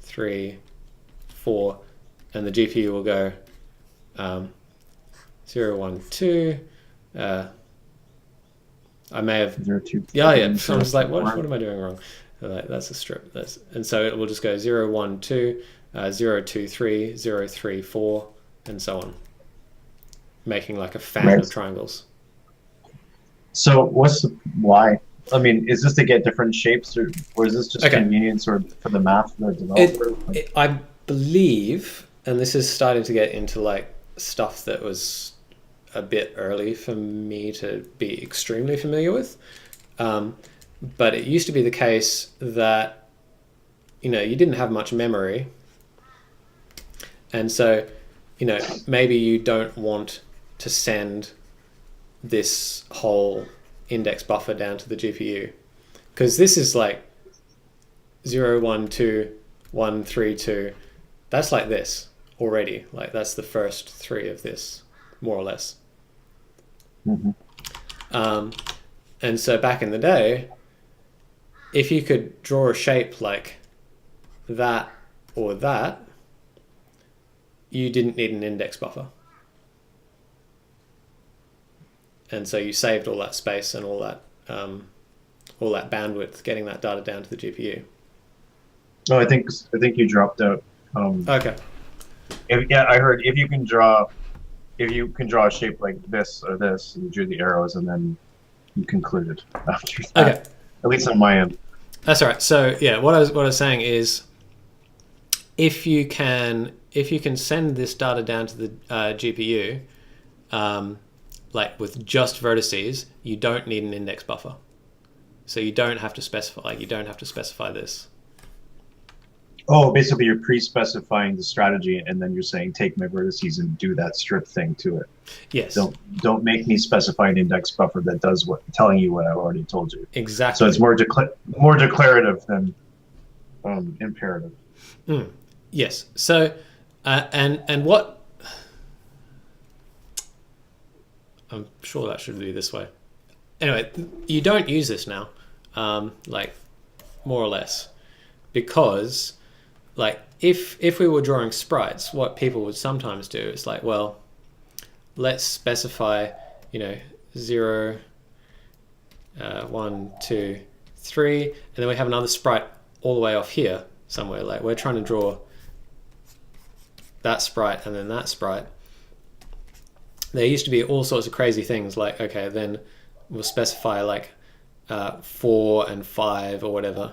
3, 4, and the GPU will go 0, 1, 2. I may have 0, 2, 3, yeah. So I was like, what am I doing wrong? Like, that's a strip. And so it will just go 0, 1, 2, 0, 2, 3, 0, 3, 4, and so on, making like a fan of triangles. So why? I mean, is this to get different shapes, or is this just convenience or for the math for the developer? I believe, and this is starting to get into like stuff that was a bit early for me to be extremely familiar with. But it used to be the case that, you didn't have much memory. And so, maybe you don't want to send this whole index buffer down to the GPU. Because this is like 0, 1, 2, 1, 3, 2. That's like this already. Like that's the first 3 of this, more or less. Mm-hmm. And so back in the day, if you could draw a shape like that or that, you didn't need an index buffer. And so you saved all that space and all that bandwidth getting that data down to the GPU. Oh, I think you dropped out. Okay. I heard if you can draw a shape like this or this, and you drew the arrows, and then you concluded after that. Okay. At least on my end. That's all right. So yeah, what I was saying is, if you can send this data down to the GPU, like with just vertices, you don't need an index buffer. So you don't have to specify this. Oh, basically you're pre-specifying the strategy, and then you're saying take my vertices and do that strip thing to it. Yes. Don't make me specify an index buffer that does telling you what I already told you. Exactly. So it's more declarative than imperative. Yes. So and what I'm sure that should be this way. Anyway, you don't use this now, like more or less, because like if we were drawing sprites, what people would sometimes do is like, well, let's specify, 0, 1, 2, 3, and then we have another sprite all the way off here somewhere. Like we're trying to draw that sprite and then that sprite. There used to be all sorts of crazy things like, okay, then we'll specify like 4 and 5 or whatever,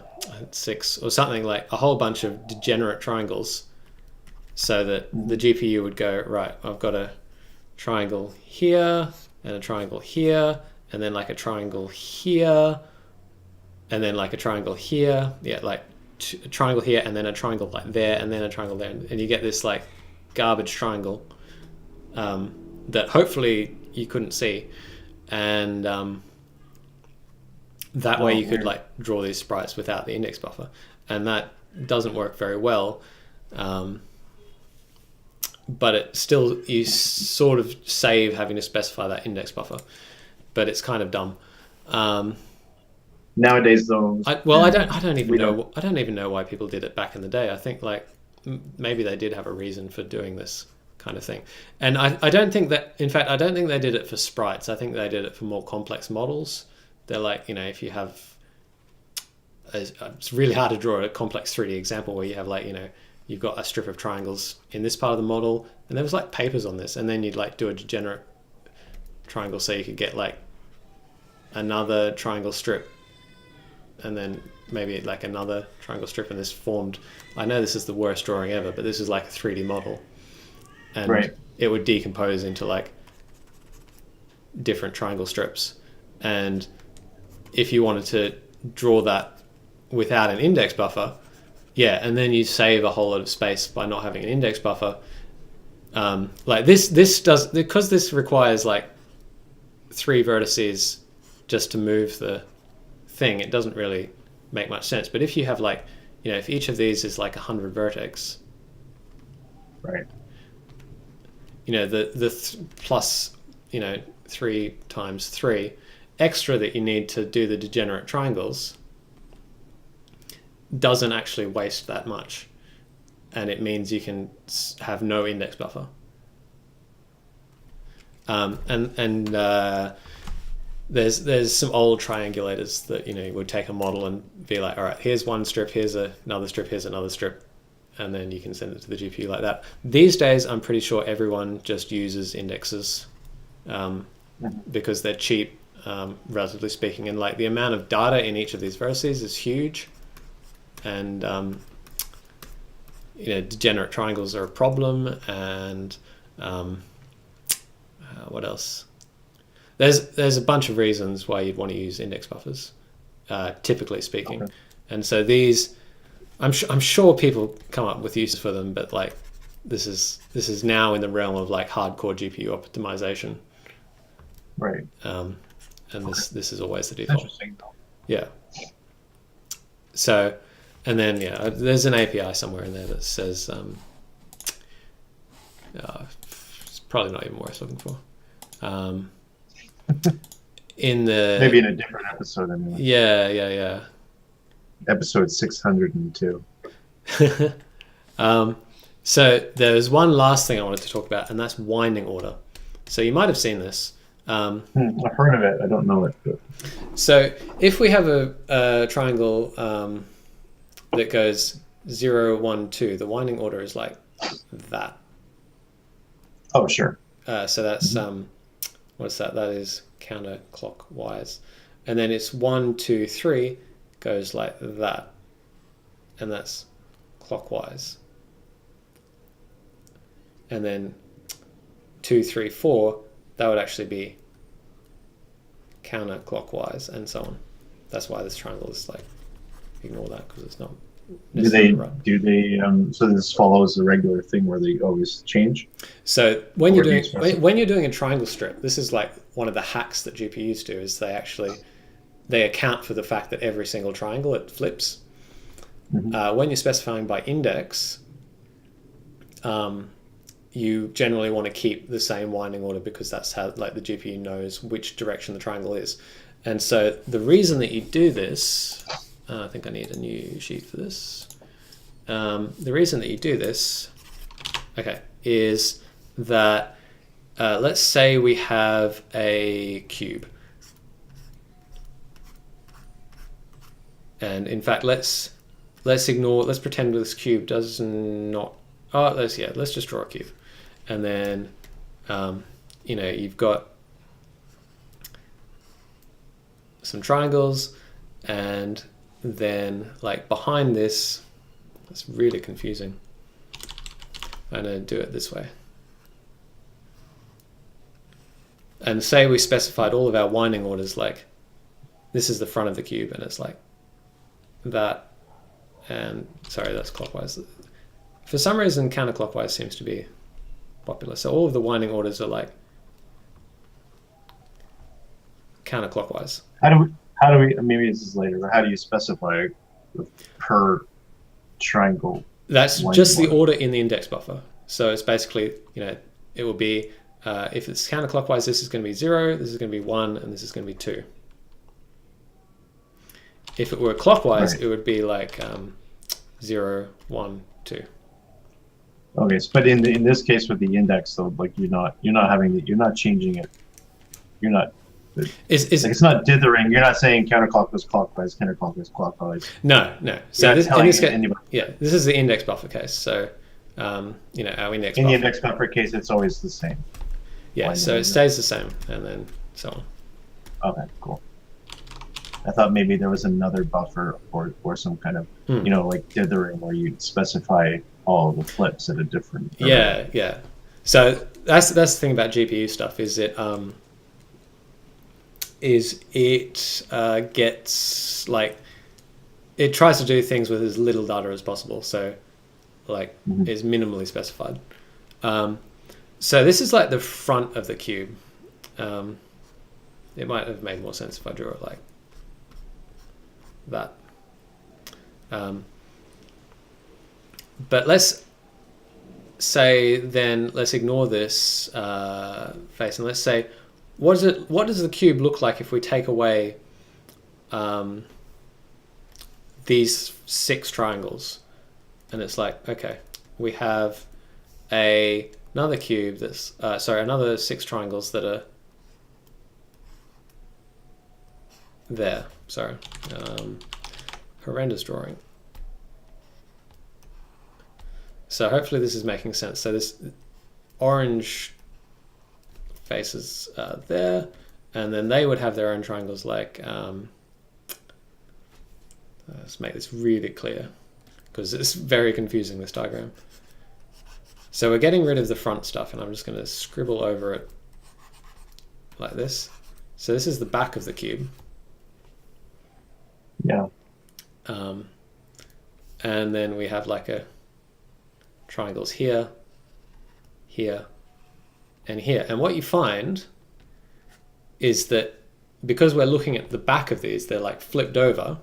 6 or something, like a whole bunch of degenerate triangles, so that the GPU would go, right, I've got a triangle here and a triangle here, and then like a triangle here, and then like a triangle here, yeah, like a triangle here, and then a triangle like there, and then a triangle there, and you get this like garbage triangle that hopefully you couldn't see, and that way you could like draw these sprites without the index buffer, and that doesn't work very well. But it still, you sort of save having to specify that index buffer, but it's kind of dumb. Nowadays, though, I don't even know why people did it back in the day. I think like maybe they did have a reason for doing this kind of thing, and I don't think that. In fact, I don't think they did it for sprites. I think they did it for more complex models. They're like, if you have, it's really hard to draw a complex 3D example where you have like, you've got a strip of triangles in this part of the model, and there was like papers on this, and then you'd like do a degenerate triangle so you could get like another triangle strip, and then maybe like another triangle strip, and this formed, I know this is the worst drawing ever, but this is like a 3D model, and it would decompose into like different triangle strips, and if you wanted to draw that without an index buffer, yeah, and then you save a whole lot of space by not having an index buffer. Like this does, because this requires like 3 vertices just to move the thing, it doesn't really make much sense. But if you have like, if each of these is like 100 vertex, right? Plus 3 times 3 extra that you need to do the degenerate triangles doesn't actually waste that much, and it means you can have no index buffer. There's some old triangulators that would take a model and be like, all right, here's one strip, here's another strip, here's another strip, and then you can send it to the GPU like that. These days, I'm pretty sure everyone just uses indexes because they're cheap, relatively speaking, and like the amount of data in each of these vertices is huge. And degenerate triangles are a problem, and what else? There's a bunch of reasons why you'd want to use index buffers, typically speaking. Okay. And so these, I'm sure people come up with uses for them, but like this is now in the realm of like hardcore GPU optimization, right? And this is always the default. Interesting. Yeah. So. And then, there's an API somewhere in there that says, it's probably not even worth looking for. Maybe in a different episode, anyway. Yeah. Episode 602. So there's one last thing I wanted to talk about, and that's winding order. So you might have seen this. I've heard of it. I don't know it. But... So if we have a triangle that goes 0, 1, 2, the winding order is like that. Oh, sure. So that's what's that? That is counterclockwise, and then it's 1, 2, 3 goes like that, and that's clockwise, and then 2, 3, 4 that would actually be counterclockwise, and so on. That's why this triangle is like, ignore that because it's not. Do they? So this follows the regular thing where they always change. So when you're doing a triangle strip, this is like one of the hacks that GPUs do. Is they account for the fact that every single triangle it flips. When you're specifying by index, you generally want to keep the same winding order because that's how like the GPU knows which direction the triangle is. And so the reason that you do this. I think I need a new sheet for this. The reason that you do this, is that let's say we have a cube, and in fact let's pretend this cube does not. Let's just draw a cube, and then you've got some triangles, and then like behind this, it's really confusing. I'm going to do it this way. And say we specified all of our winding orders, like this is the front of the cube, and it's like that, and sorry, that's clockwise. For some reason, counterclockwise seems to be popular. So all of the winding orders are like counterclockwise. How do we, maybe this is later, but how do you specify per triangle? That's just the order in the index buffer. So it's basically, it will be, if it's counterclockwise, this is going to be 0, this is going to be 1, and this is going to be 2. If it were clockwise, right, it would be like 0, 1, 2. Okay, so, but in this case with the index, though, like you're not changing it. You're not. It's not dithering. You're not saying counterclockwise, clockwise, counterclockwise, clockwise. No. So this, in this case, this is the index buffer case. So, our index. In the index buffer case, it's always the same. Yeah, so it stays the same, and then so on. Okay, cool. I thought maybe there was another buffer or some kind of like dithering where you'd specify all the flips at a different. Yeah. So that's the thing about GPU stuff is it gets like it tries to do things with as little data as possible. So like is minimally specified. So this is like the front of the cube. It might have made more sense if I drew it like that. But let's say then let's ignore this face and let's say what does the cube look like if we take away these 6 triangles? And it's like, okay, we have another cube that's another 6 triangles that are there. Sorry, horrendous drawing. So hopefully this is making sense. So this orange faces there, and then they would have their own triangles like, let's make this really clear because it's very confusing, this diagram. So we're getting rid of the front stuff, and I'm just going to scribble over it like this. So this is the back of the cube. Yeah. And then we have like triangles here, here, and here. And what you find is that because we're looking at the back of these, they're like flipped over.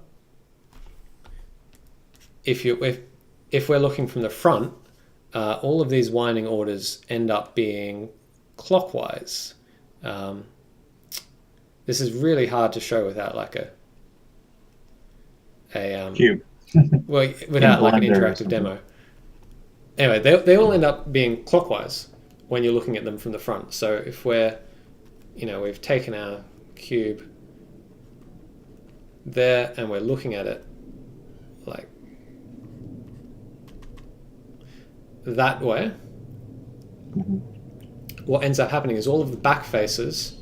If we're looking from the front, all of these winding orders end up being clockwise. This is really hard to show without like a cube. Well, without like an interactive demo. Anyway, they all end up being clockwise when you're looking at them from the front. So if we're, we've taken our cube there and we're looking at it like that way, what ends up happening is all of the back faces,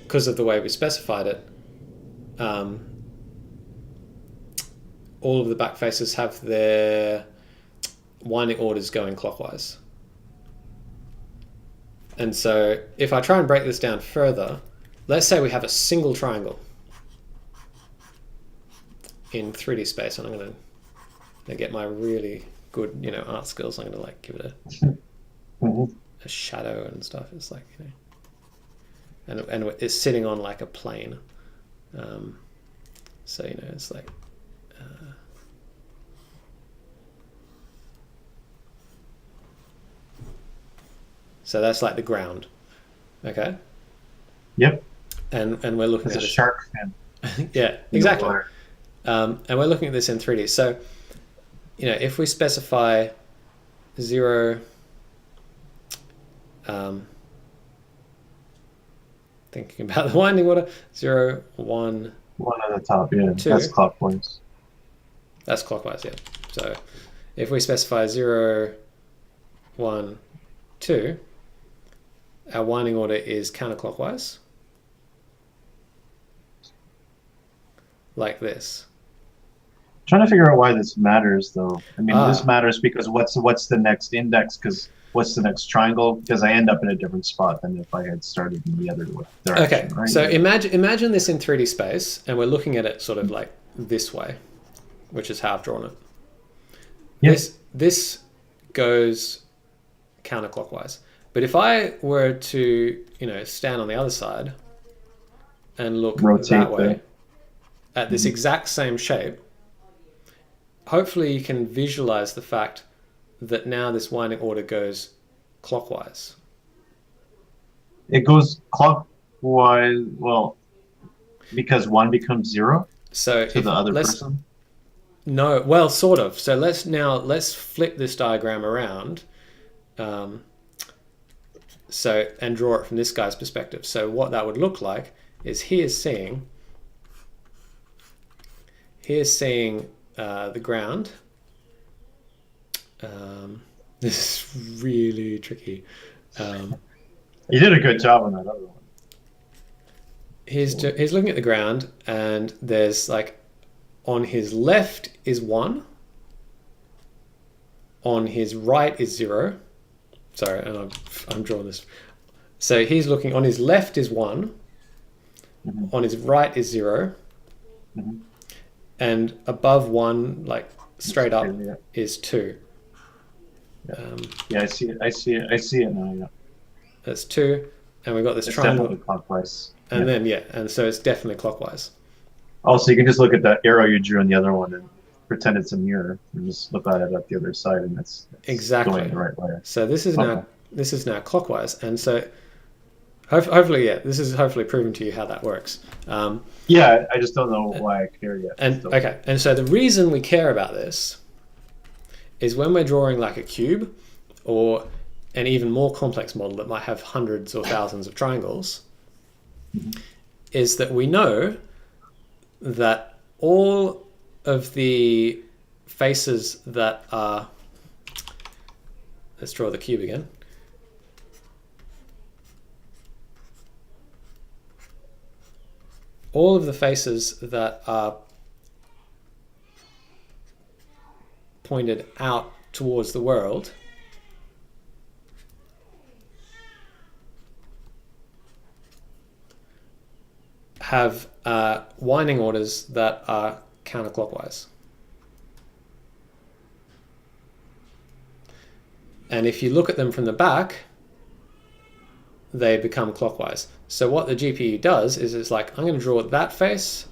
because of the way we specified it, all of the back faces have their winding orders going clockwise. And so if I try and break this down further, let's say we have a single triangle in 3D space, and I'm going to get my really good, art skills. I'm going to like give it a shadow and stuff. It's like, and it's sitting on like a plane. So, it's like, so that's like the ground. Okay. Yep. And we're looking at a shark fin. Yeah, exactly. And we're looking at this in 3D. So, if we specify 0, thinking about the winding order, 0, 1, 1 at the top, yeah. 2. That's clockwise. That's clockwise, yeah. So if we specify 0, 1, 2, our winding order is counterclockwise. like this. Trying to figure out why this matters, though. I mean, this Ah, matters because what's the next index? Because what's the next triangle? Because I end up in a different spot than if I had started in the other direction, okay. right? So imagine this in 3D space, and we're looking at it sort of like this way, which is how I've drawn it. Yeah. This goes counterclockwise. But if I were to, stand on the other side and look Rotate that way the at this exact same shape, hopefully you can visualize the fact that now this winding order goes clockwise. It goes clockwise. Well, because one becomes 0 So to if the other let's person. no, well, sort of. So let's flip this diagram around. And draw it from this guy's perspective. So what that would look like is he is seeing the ground. This is really tricky. You did a good job on that other one. He's looking at the ground, and there's like, on his left is 1, on his right is 0. Sorry, and I'm drawing this. So he's looking, on his left is 1, on his right is 0, and above 1, like straight up, is 2. Yeah, I see it. I see it now. Yeah, That's 2, and we've got this it's triangle, definitely clockwise. and then and so it's definitely clockwise. Also, you can just look at that arrow you drew on the other one and pretend it's a mirror, and just look at it at the other side, and it's Exactly. going the right way. So this is now clockwise, and so hopefully, this is hopefully proven to you how that works. Yeah, I just don't know why I care yet. And so the reason we care about this is when we're drawing like a cube or an even more complex model that might have hundreds or thousands of triangles, is that we know that all of the faces that are, let's draw the cube again. All of the faces that are pointed out towards the world have winding orders that are counterclockwise. And if you look at them from the back, they become clockwise. So what the GPU does is it's like, I'm going to draw that face,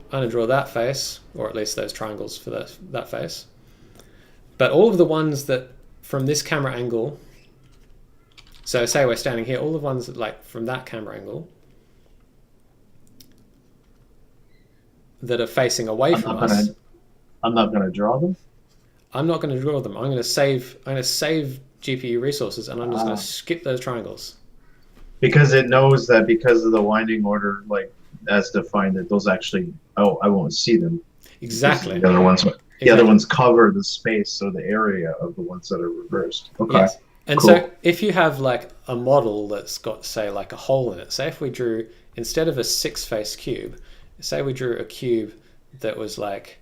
I'm going to draw that face, or at least those triangles for that face. But all of the ones that from this camera angle, so say we're standing here, all the ones that like from that camera angle that are facing away from us, I'm not going to draw them. I'm not going to draw them. I'm going to save GPU resources, and I'm just going to skip those triangles. Because it knows that because of the winding order, like as defined, that those actually, I won't see them. Exactly. The other ones cover the space or the area of the ones that are reversed. Okay. Yes. And cool. So if you have like a model that's got, say, like a hole in it, say if we drew, instead of a 6-face cube, say we drew a cube that was like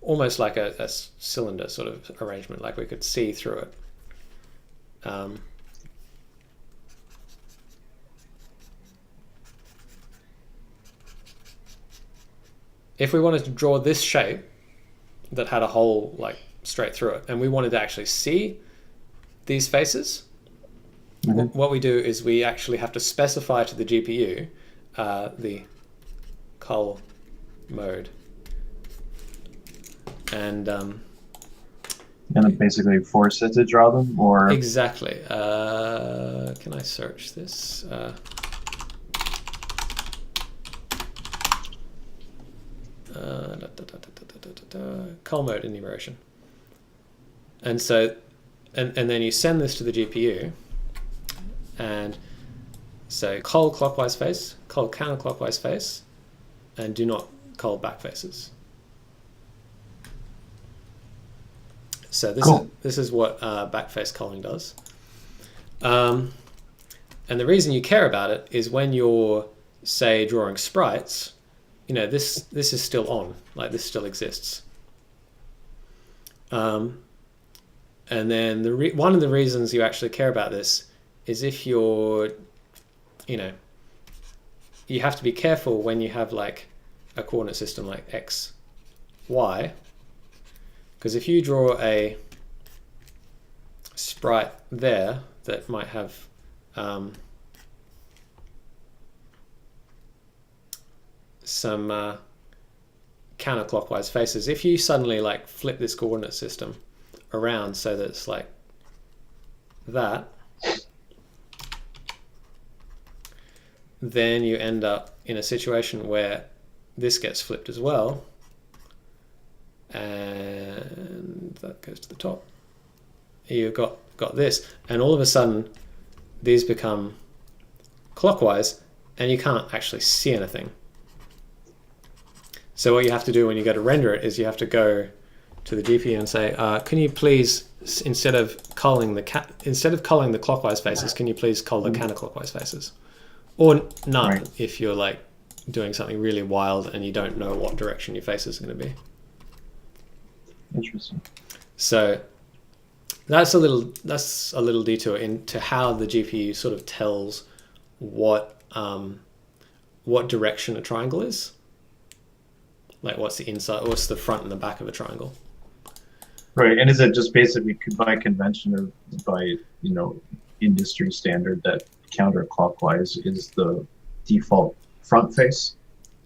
almost like a cylinder sort of arrangement, like we could see through it. If we wanted to draw this shape that had a hole like straight through it, and we wanted to actually see these faces, what we do is we actually have to specify to the GPU the cull mode. And basically force it to draw them, or exactly. Can I search this? Cull mode enumeration. And so, and then you send this to the GPU, and so cull clockwise face, cull counterclockwise face, and do not cull back faces. So this cool. This is what backface culling does. And the reason you care about it is when you're, say, drawing sprites, this is still on, like this still exists. And then one of the reasons you actually care about this is if you're, you have to be careful when you have like a coordinate system like x, y, because if you draw a sprite there that might have some counterclockwise faces, if you suddenly like flip this coordinate system around so that it's like that, then you end up in a situation where this gets flipped as well, and that goes to the top. You've got this, and all of a sudden these become clockwise and you can't actually see anything. So what you have to do when you go to render it is you have to go to the GPU and say, can you please, instead of culling the clockwise faces, can you please cull the counterclockwise faces? Or none, right, if you're like doing something really wild and you don't know what direction your faces are going to be. Interesting. So that's a little detour into how the GPU sort of tells what direction a triangle is. Like what's the inside, what's the front and the back of a triangle. Right, and is it just basically by convention or by industry standard that counterclockwise is the default front face,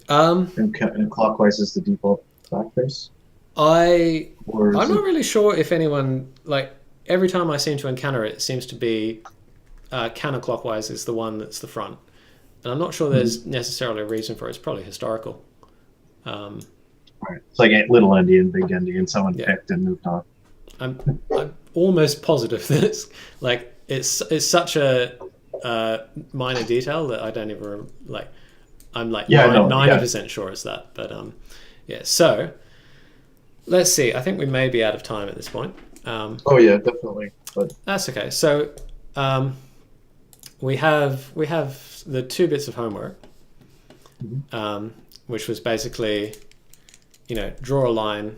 and clockwise is the default back face? I'm not really sure if anyone, like every time I seem to encounter it, it seems to be counterclockwise is the one that's the front, and I'm not sure there's necessarily a reason for it. It's probably historical. Right. It's like little endian, big endian, someone picked and moved on. I'm almost positive that it's like it's such a minor detail that I don't even like. I'm like 90% sure it's that, but yeah. So let's see. I think we may be out of time at this point. Oh yeah, definitely. But that's okay. So we have the 2 bits of homework. Which was basically, draw a line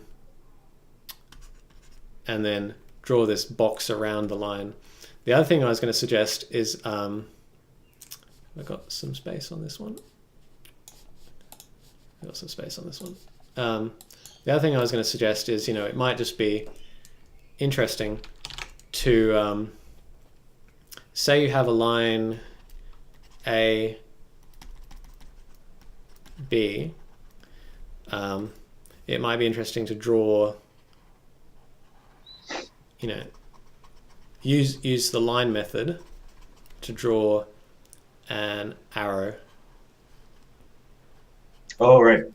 and then draw this box around the line. The other thing I was going to suggest is, I've got some space on this one. The other thing I was going to suggest is, it might just be interesting to, say you have a line A, B, it might be interesting to draw, use the line method to draw an arrow. Oh, right.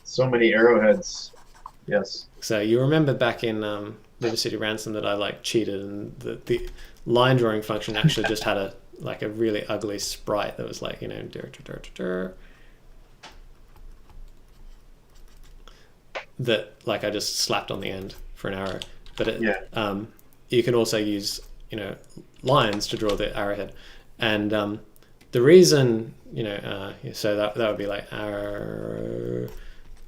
So many arrowheads. Yes. So you remember back in River City Ransom that I like cheated, and the line drawing function actually just had a really ugly sprite that was like, that like I just slapped on the end for an arrow, but you can also use lines to draw the arrowhead, and the reason so that would be like arrow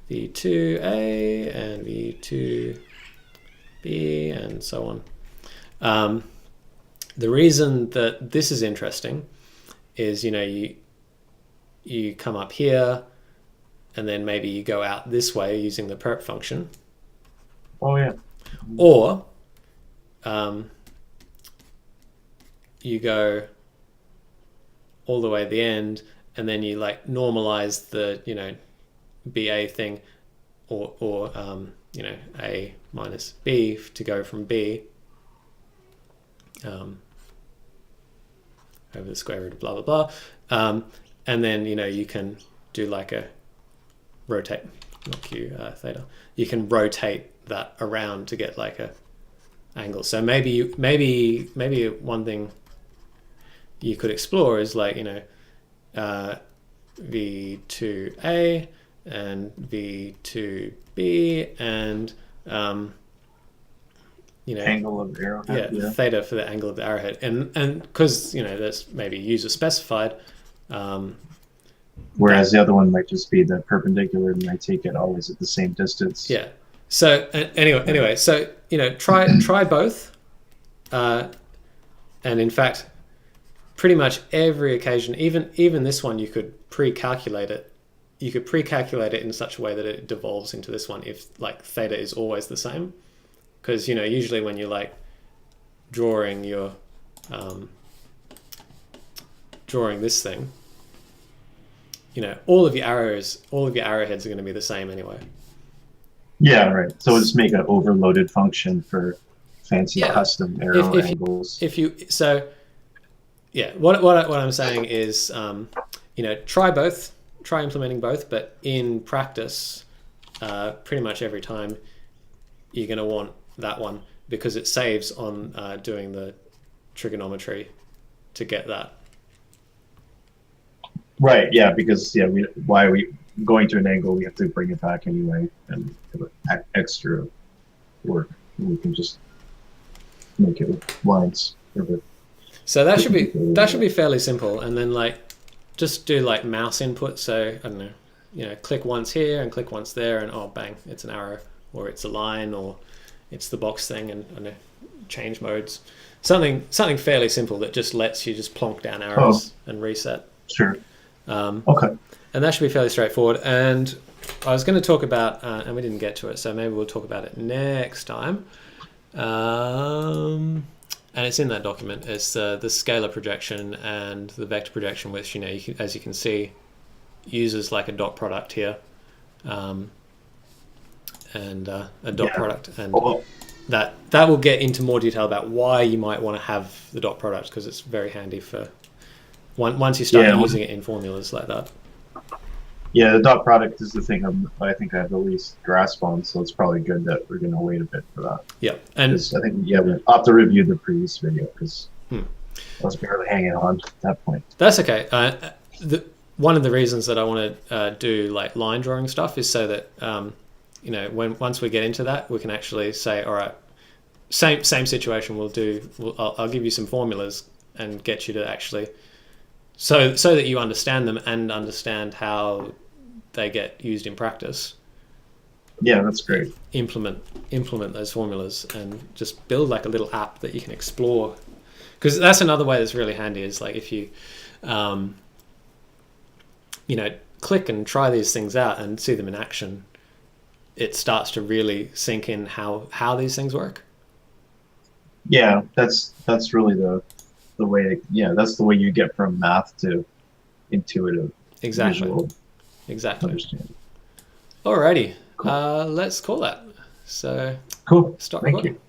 v2a and v2b and so on. The reason that this is interesting is you come up here and then maybe you go out this way using the perp function. Oh yeah. Or you go all the way at the end and then you like normalize the BA thing, or A minus B to go from B over the square root of blah blah blah, and then you can do like a rotate, not Q, theta. You can rotate that around to get like a angle. So maybe one thing you could explore is like V2A and V2B and you know, Angle of arrowhead. Yeah. theta for the angle of the arrowhead, and because you know that's maybe user specified. Whereas the other one might just be the perpendicular, and I take it always at the same distance. Yeah. So anyway, so you know, try both, and in fact, pretty much every occasion, even this one, you could pre-calculate it. You could pre-calculate it in such a way that it devolves into this one if like theta is always the same, because you know usually when you're like drawing your drawing this thing, you know, all of your arrows, all of your arrowheads are going to be the same anyway. Yeah, right. So we'll just make an overloaded function for fancy custom arrow angles. What I'm saying is, you know, try implementing both, but in practice, pretty much every time you're going to want that one because it saves on doing the trigonometry to get that. Right. Yeah. Because why are we going to an angle? We have to bring it back anyway, and extra work. And we can just make it with lines. So that should be fairly simple, and then like just do like mouse input. So I don't know, you know, click once here and click once there, and oh bang, it's an arrow, or it's a line, or it's the box thing, and I don't know, change modes. Something fairly simple that just lets you just plonk down arrows and reset. Sure. Okay. And that should be fairly straightforward. And I was going to talk about, and we didn't get to it, so maybe we'll talk about it next time. And it's in that document. It's the scalar projection and the vector projection, which, you know, as you can see, uses like a dot product here, and a dot product, and that will get into more detail about why you might want to have the dot product, because it's very handy for once you start using it in formulas like that. Yeah, the dot product is the thing I think I have the least grasp on, so it's probably good that we're going to wait a bit for that. Yeah, and I think we'll have to review the previous video because I was barely hanging on at that point. That's okay. One of the reasons that I want to do like line drawing stuff is so that you know, once we get into that, we can actually say, all right, same situation. I'll give you some formulas and get you to actually. So that you understand them and understand how they get used in practice. Yeah, that's great. Implement those formulas and just build like a little app that you can explore. Because that's another way that's really handy is like if you, you know, click and try these things out and see them in action, it starts to really sink in how these things work. Yeah, that's really the way, that's the way you get from math to intuitive visual. Exactly. Understanding. Alrighty, cool. Let's call that. So cool. Start Thank recording. you.